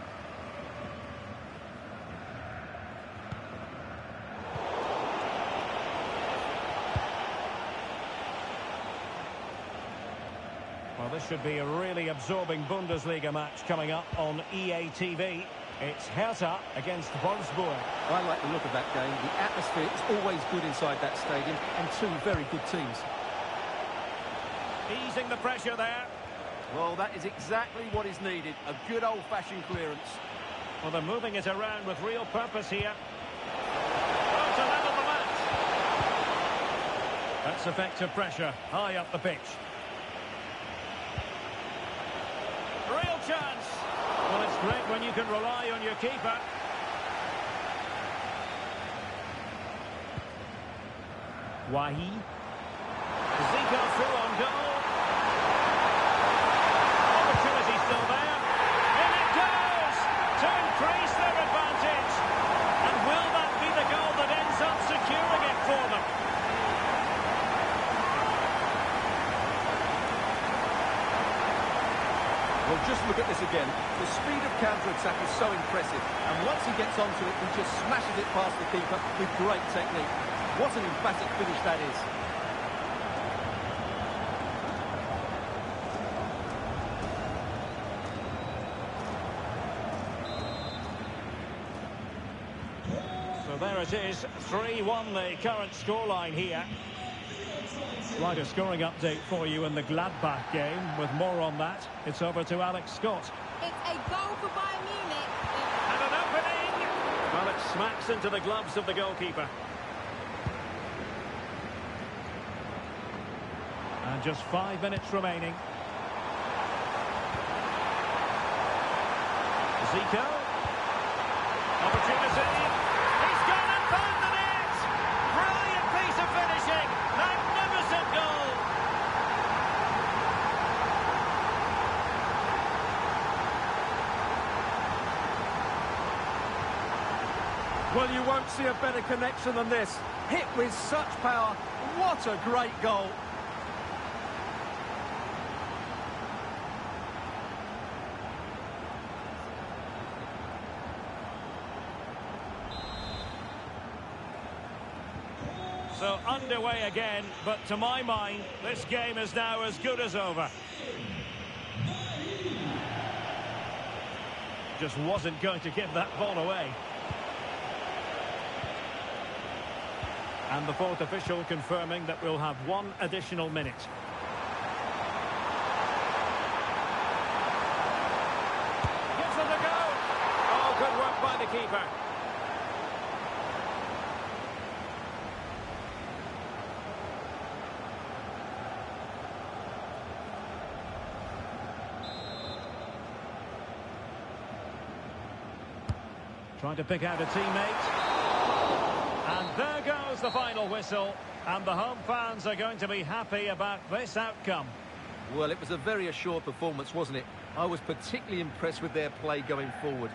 Well, this should be a really absorbing Bundesliga match coming up on EA TV. It's Hertha against Wotlьsburga. I like the look of that game. The atmosphere is always good inside that stadium, and two very good teams. Easing the pressure there. Well, that is exactly what is needed. A good old-fashioned clearance. Well, they're moving it around with real purpose here. Well, to level the match. That's effective pressure high up the pitch. Real chance. Well, it's great when you can rely on your keeper. Wahi. Zico through on goal. Opportunity still there. In it goes to increase their advantage. And will that be the goal that ends up securing it for them? Well, just look at this again. The speed of counter-attack is so impressive. And once he gets onto it, he just smashes it past the keeper with great technique. What an emphatic finish that is. So there it is, 3-1 the current scoreline here. Right, a scoring update for you in the Gladbach game. With more on that, it's over to Alex Scott. It's a goal for Bayern Munich. And an opening! Well, it smacks into the gloves of the goalkeeper. And just 5 minutes remaining. Zico. Opportunity. He's gone and found the net! Brilliant piece of finishing! Magnificent goal! Well, you won't see a better connection than this. Hit with such power. What a great goal. So underway again, but to my mind, this game is now as good as over. Just wasn't going to give that ball away. And the fourth official confirming that we'll have 1 additional minute. Gives them a go. Oh, good work by the keeper. Trying to pick out a teammate. And there goes the final whistle. And the home fans are going to be happy about this outcome. Well, it was a very assured performance, wasn't it? I was particularly impressed with their play going forward.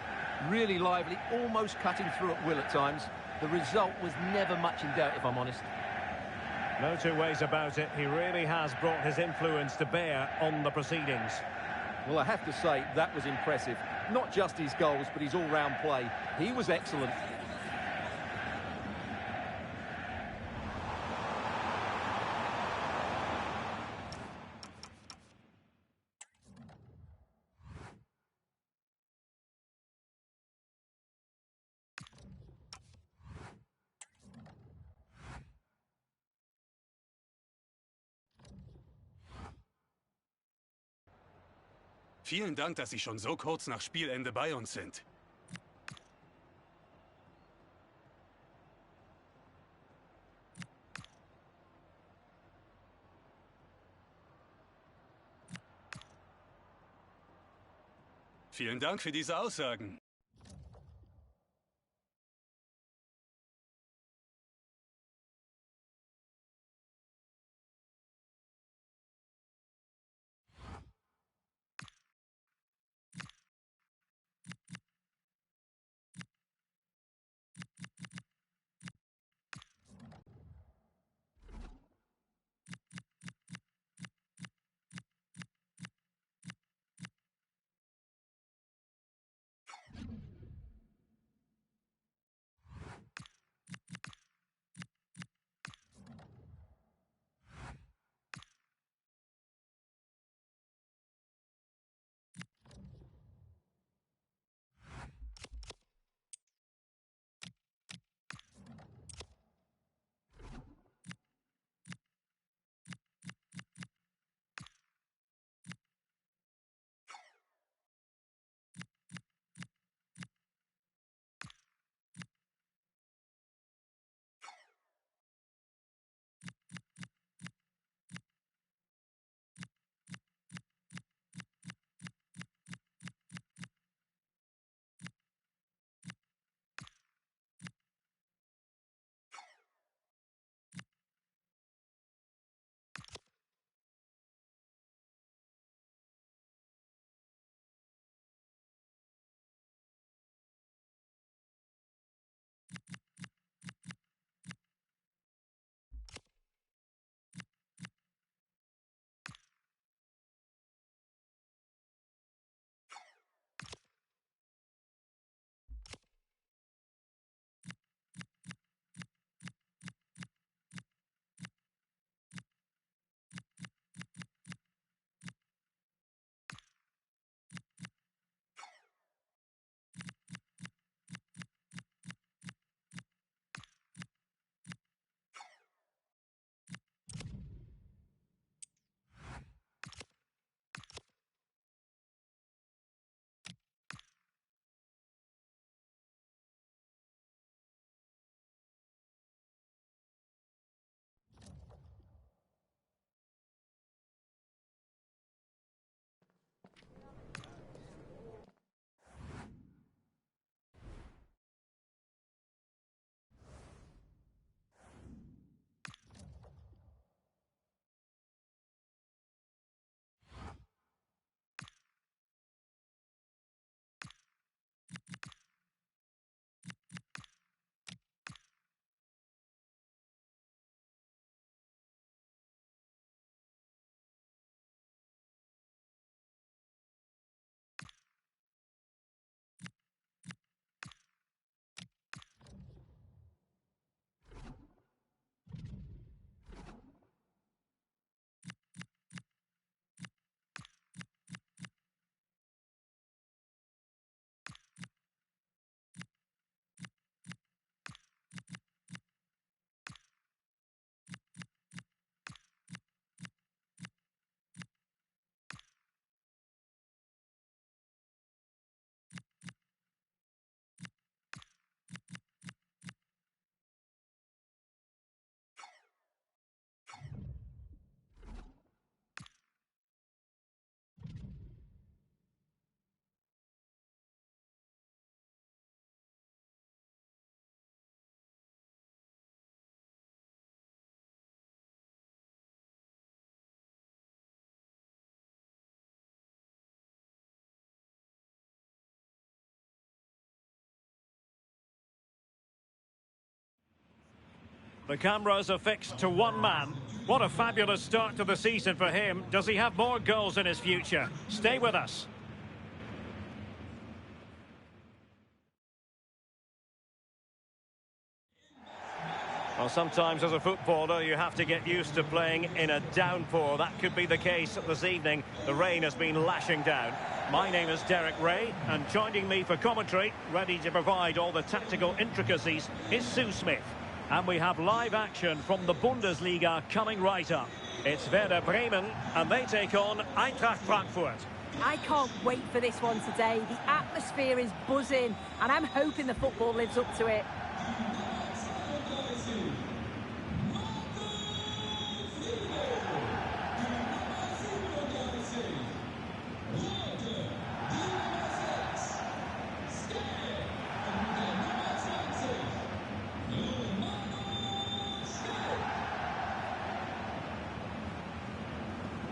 Really lively, almost cutting through at will at times. The result was never much in doubt, if I'm honest. No two ways about it. He really has brought his influence to bear on the proceedings. Well, I have to say, that was impressive. Not just his goals, but his all-round play. He was excellent. Vielen Dank, dass Sie schon so kurz nach Spielende bei uns sind. Vielen Dank für diese Aussagen. The cameras are fixed to one man. What a fabulous start to the season for him. Does he have more goals in his future? Stay with us. Well, sometimes as a footballer you have to get used to playing in a downpour. That could be the case this evening. The rain has been lashing down. My name is Derek Ray, and joining me for commentary, ready to provide all the tactical intricacies, is Sue Smith. And we have live action from the Bundesliga coming right up. It's Werder Bremen, and they take on Eintracht Frankfurt. I can't wait for this one today. The atmosphere is buzzing, and I'm hoping the football lives up to it.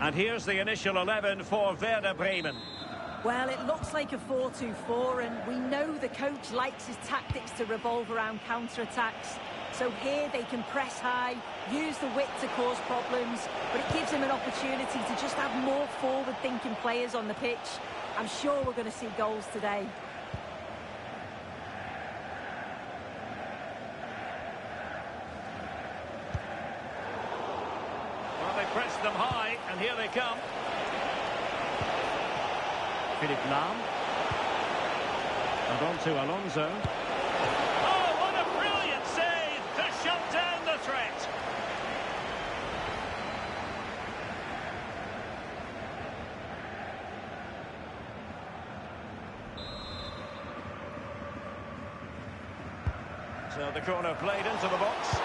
And here's the initial 11 for Werder Bremen. Well, it looks like a 4-2-4, and we know the coach likes his tactics to revolve around counter-attacks. So here they can press high, use the width to cause problems, but it gives him an opportunity to just have more forward-thinking players on the pitch. I'm sure we're going to see goals today. Well, they pressed them high, and here they come. Philip Lahm. And on to Alonso. Oh, what a brilliant save to shut down the threat. So the corner played into the box.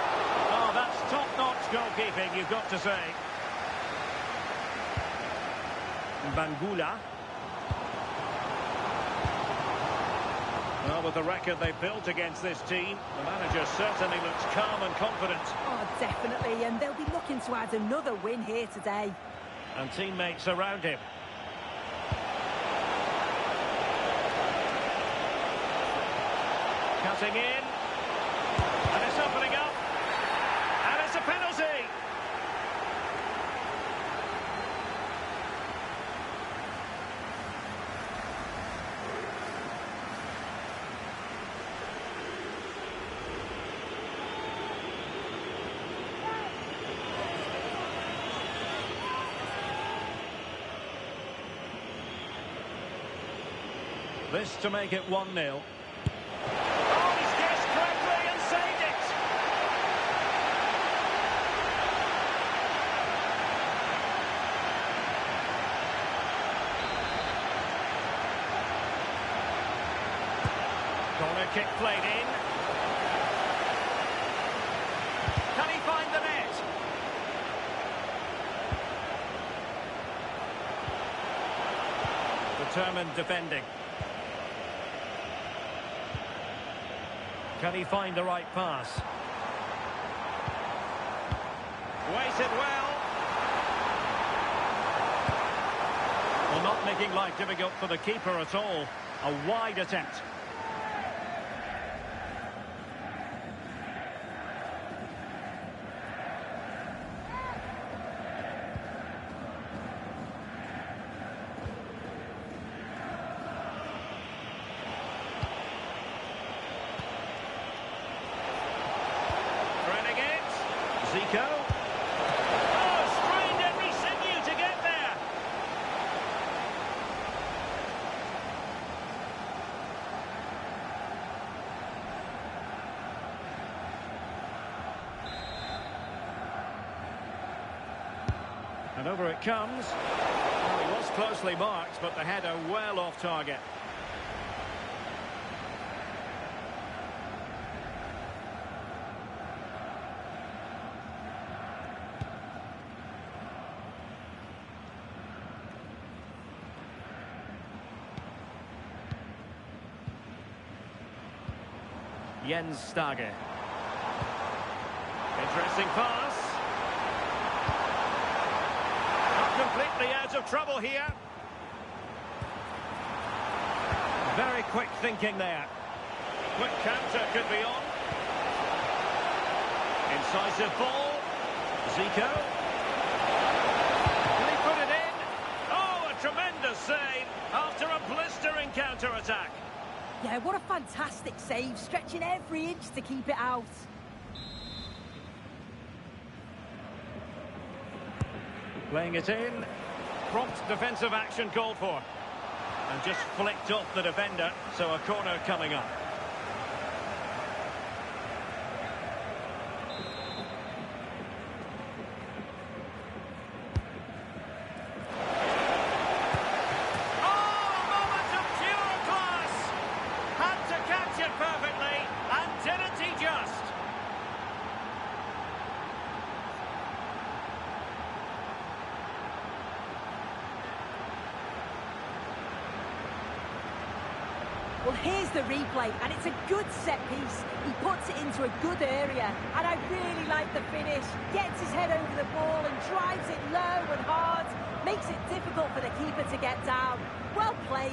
Oh, that's top-notch goalkeeping, you've got to say. Bangula. Well, with the record they've built against this team, the manager certainly looks calm and confident. Oh, definitely, and they'll be looking to add another win here today. And teammates around him. Cutting in. And it's opening up. And it's a penalty. This to make it 1-0. Oh, he's guessed correctly and saved it! Corner kick played in. Can he find the net? Determined defending. Can he find the right pass? Waited well. Well, not making life difficult for the keeper at all. A wide attempt. Zico. Oh, strained every sinew to get there. And over it comes. Well, he was closely marked, but the header well off target. Jens Stage. Interesting pass. Not completely out of trouble here. Very quick thinking there. Quick counter could be on. Incisive ball. Zico. Can he put it in? Oh, a tremendous save after a blistering counter-attack. Yeah, what a fantastic save, stretching every inch to keep it out. Playing it in. Prompt defensive action called for. And just flicked off the defender, so a corner coming up. Well, here's the replay, and it's a good set piece. He puts it into a good area, and I really like the finish. Gets his head over the ball and drives it low and hard. Makes it difficult for the keeper to get down. Well played.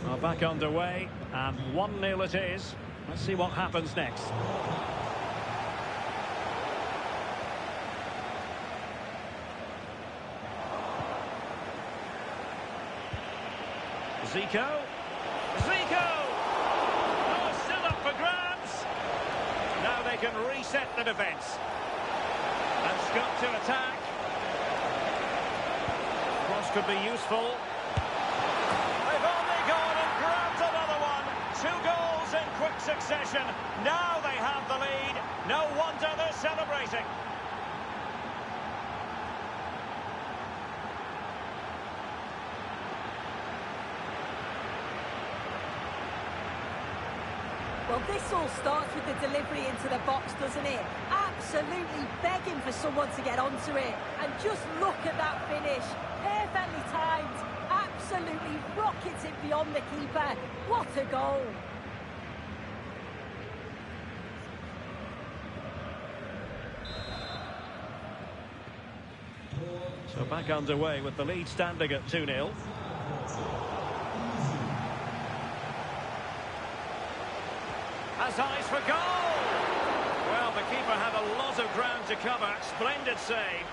Well, back underway, and 1-0 it is. Let's see what happens next. Zico. Oh, still up for grabs. Now they can reset the defence. And Scott to attack. Cross could be useful. They've only gone and grabbed another one. 2 goals in quick succession. Now they have the lead. No wonder they're celebrating. Well, this all starts with the delivery into the box, doesn't it? Absolutely begging for someone to get onto it. And just look at that finish. Perfectly timed. Absolutely rockets it beyond the keeper. What a goal. So back underway with the lead standing at 2-0. Has eyes for goal! Well, the keeper had a lot of ground to cover. Splendid save.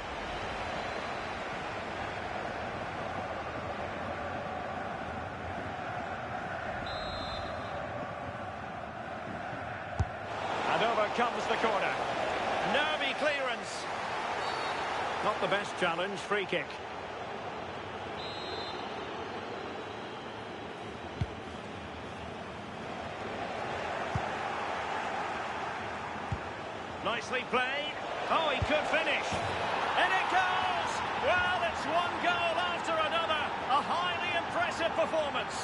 And over comes the corner. Nervy clearance. Not the best challenge, free kick. Nicely played. Oh, he could finish. And it goes! Well, it's one goal after another. A highly impressive performance.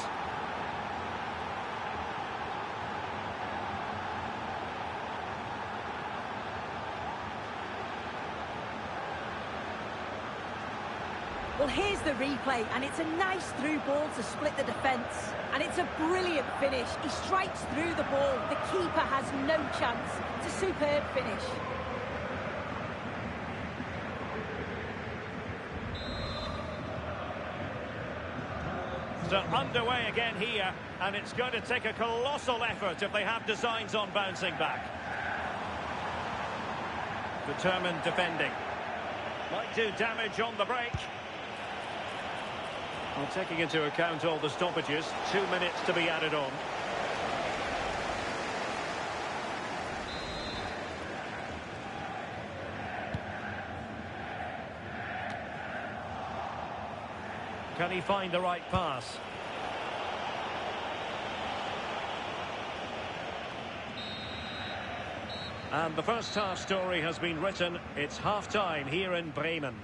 Well, here's the replay, and it's a nice through ball to split the defence. And it's a brilliant finish. He strikes through the ball. The keeper has no chance. It's a superb finish. So underway again here, and it's going to take a colossal effort if they have designs on bouncing back. Determined defending. Might do damage on the break. Well, taking into account all the stoppages, 2 minutes to be added on. Can he find the right pass? And the first half story has been written. It's half-time here in Bremen.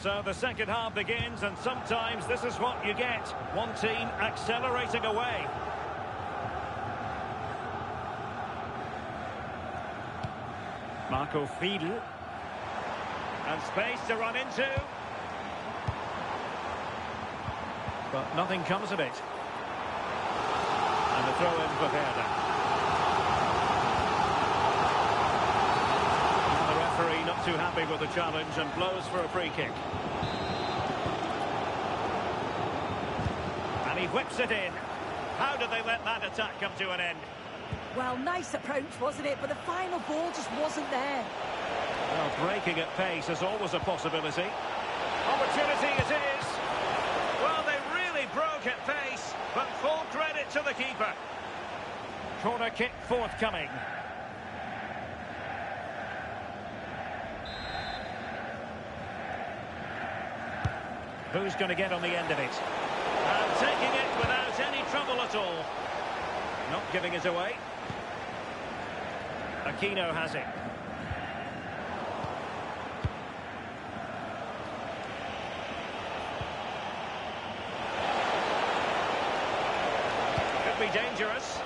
So the second half begins, and sometimes this is what you get. One team accelerating away. Marco Friedl. And space to run into. But nothing comes of it. And the throw in for Werder. And the referee not too happy with the challenge and blows for a free kick. And he whips it in. How did they let that attack come to an end? Well, nice approach, wasn't it? But the final ball just wasn't there. Well, breaking at pace is always a possibility. Opportunity it is. Well, they really broke at pace, but full credit to the keeper. Corner kick forthcoming. Who's going to get on the end of it? And taking it without any trouble at all. Not giving it away. Aquino has it. Could be dangerous.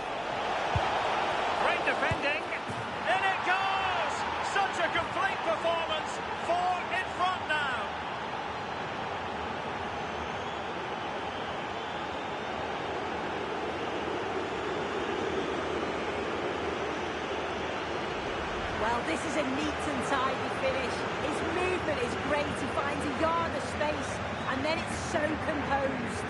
Great defending. In it goes! Such a complete performance. 4 in front now. Well, this is a neat and tidy finish. His movement is great. He finds a yard of space, and then it's so composed.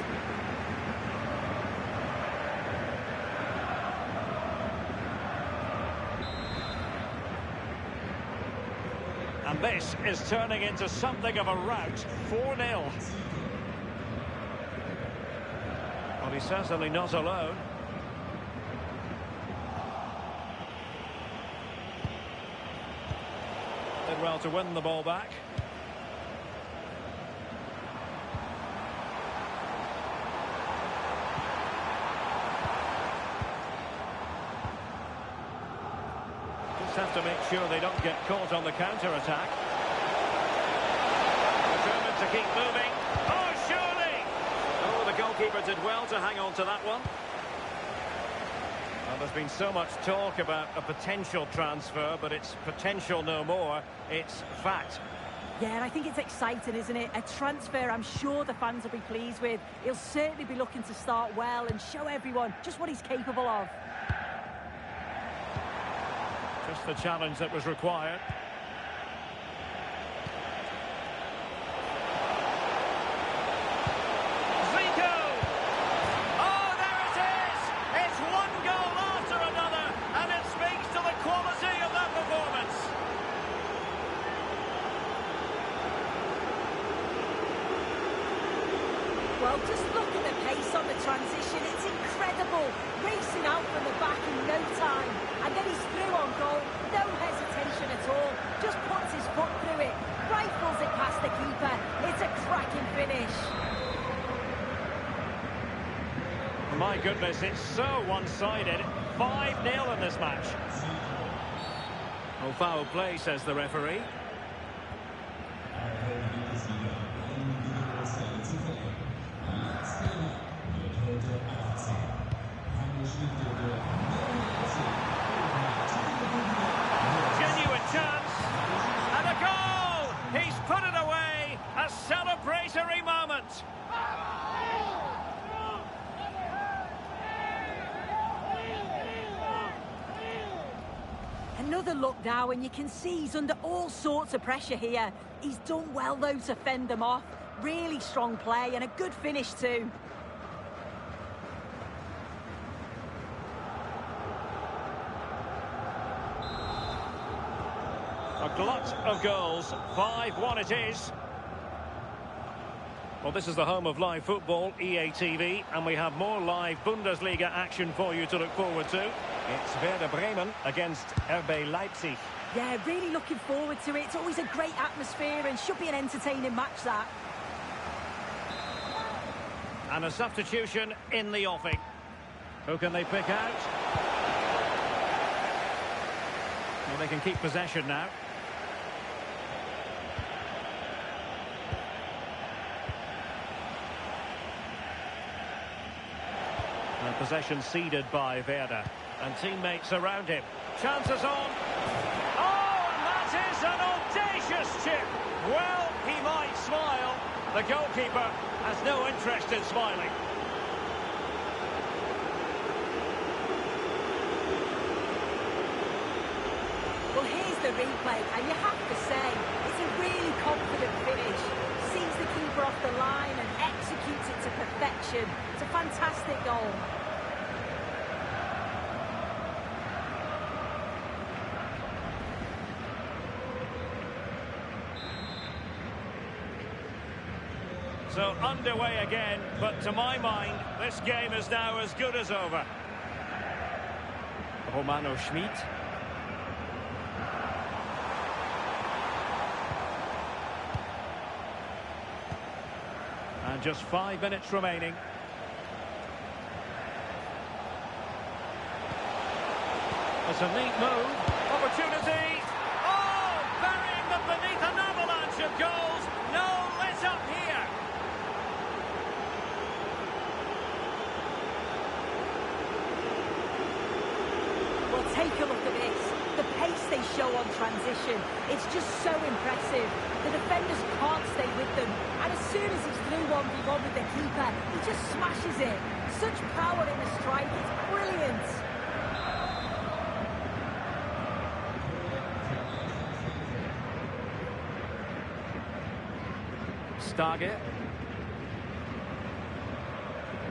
And this is turning into something of a rout. 4-0. Well, he's certainly not alone. Did well to win the ball back. Just have to make sure they don't get caught on the counter-attack. Determined to keep moving. Oh, surely! Oh, the goalkeeper did well to hang on to that one. Well, there's been so much talk about a potential transfer, but it's potential no more. It's fact. Yeah, and I think it's exciting, isn't it? A transfer I'm sure the fans will be pleased with. He'll certainly be looking to start well and show everyone just what he's capable of. Just the challenge that was required. Zico! Oh, there it is! It's one goal after another, and it speaks to the quality of that performance. Well, just look at the pace on the transition. It's incredible. Racing out from the back in no time. And then he's through on goal. No hesitation at all. Just puts his foot through it. Rifles it past the keeper. It's a cracking finish. My goodness, it's so one-sided. 5-0 in this match. Oh, foul play, says the referee. Genuine chance. And a goal! He's put it away. A celebratory moment. Another look now, and you can see he's under all sorts of pressure here. He's done well, though, to fend them off. Really strong play and a good finish, too. A glut of goals. 5-1 it is. Well, this is the home of live football, EA TV, and we have more live Bundesliga action for you to look forward to. It's Werder Bremen against RB Leipzig. Yeah, really looking forward to it. It's always a great atmosphere and should be an entertaining match, that. And a substitution in the offing. Who can they pick out? Well, they can keep possession now. And possession ceded by Werder. And teammates around him. Chances on. Oh, and that is an audacious chip. Well, he might smile. The goalkeeper has no interest in smiling. Well, here's the replay, and you have to say, it's a really confident finish. Sees the keeper off the line and executes it to perfection. It's a fantastic goal. So underway again, but to my mind, this game is now as good as over. Romano Schmid. And just 5 minutes remaining. It's a neat move. Opportunity. Oh, burying them beneath an avalanche of goals. No let up here. Well, take a look at this. The pace they show on transition, it's just so impressive. The defenders can't stay with them. And as soon as he's through 1v1 with the keeper, he just smashes it. Such power in the strike, it's brilliant. Stargate.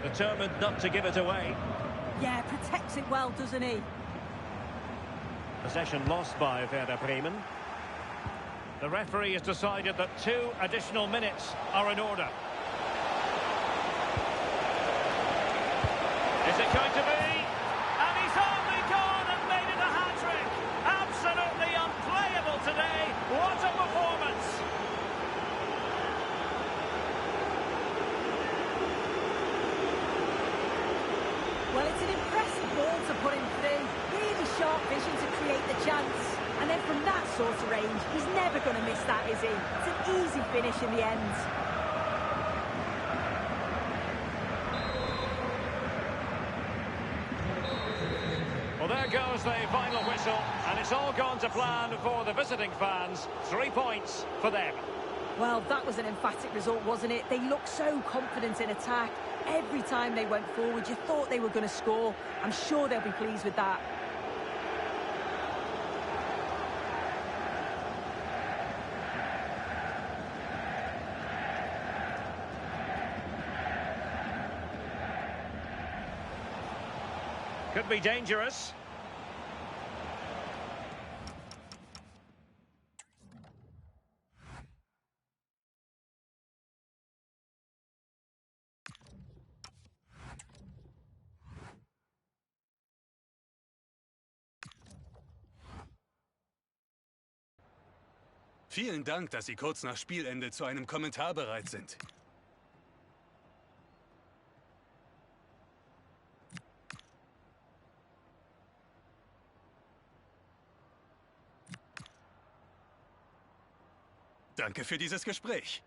Determined not to give it away. Yeah, protects it well, doesn't he? Possession lost by Werder Bremen. The referee has decided that 2 additional minutes are in order. Is it going to be? And he's only gone and made it a hat-trick. Absolutely unplayable today. What a performance. Well, it's an impressive ball to put him through. Really sharp vision to create the chance. And then from that sort of range, he's never going to miss that, is he? It's an easy finish in the end. Well, there goes the final whistle, and it's all gone to plan for the visiting fans. 3 points for them. Well, that was an emphatic result, wasn't it? They looked so confident in attack. Every time they went forward, you thought they were going to score. I'm sure they'll be pleased with that. Could be dangerous. Vielen Dank, dass Sie kurz nach Spielende zu einem Kommentar bereit sind. Danke für dieses Gespräch.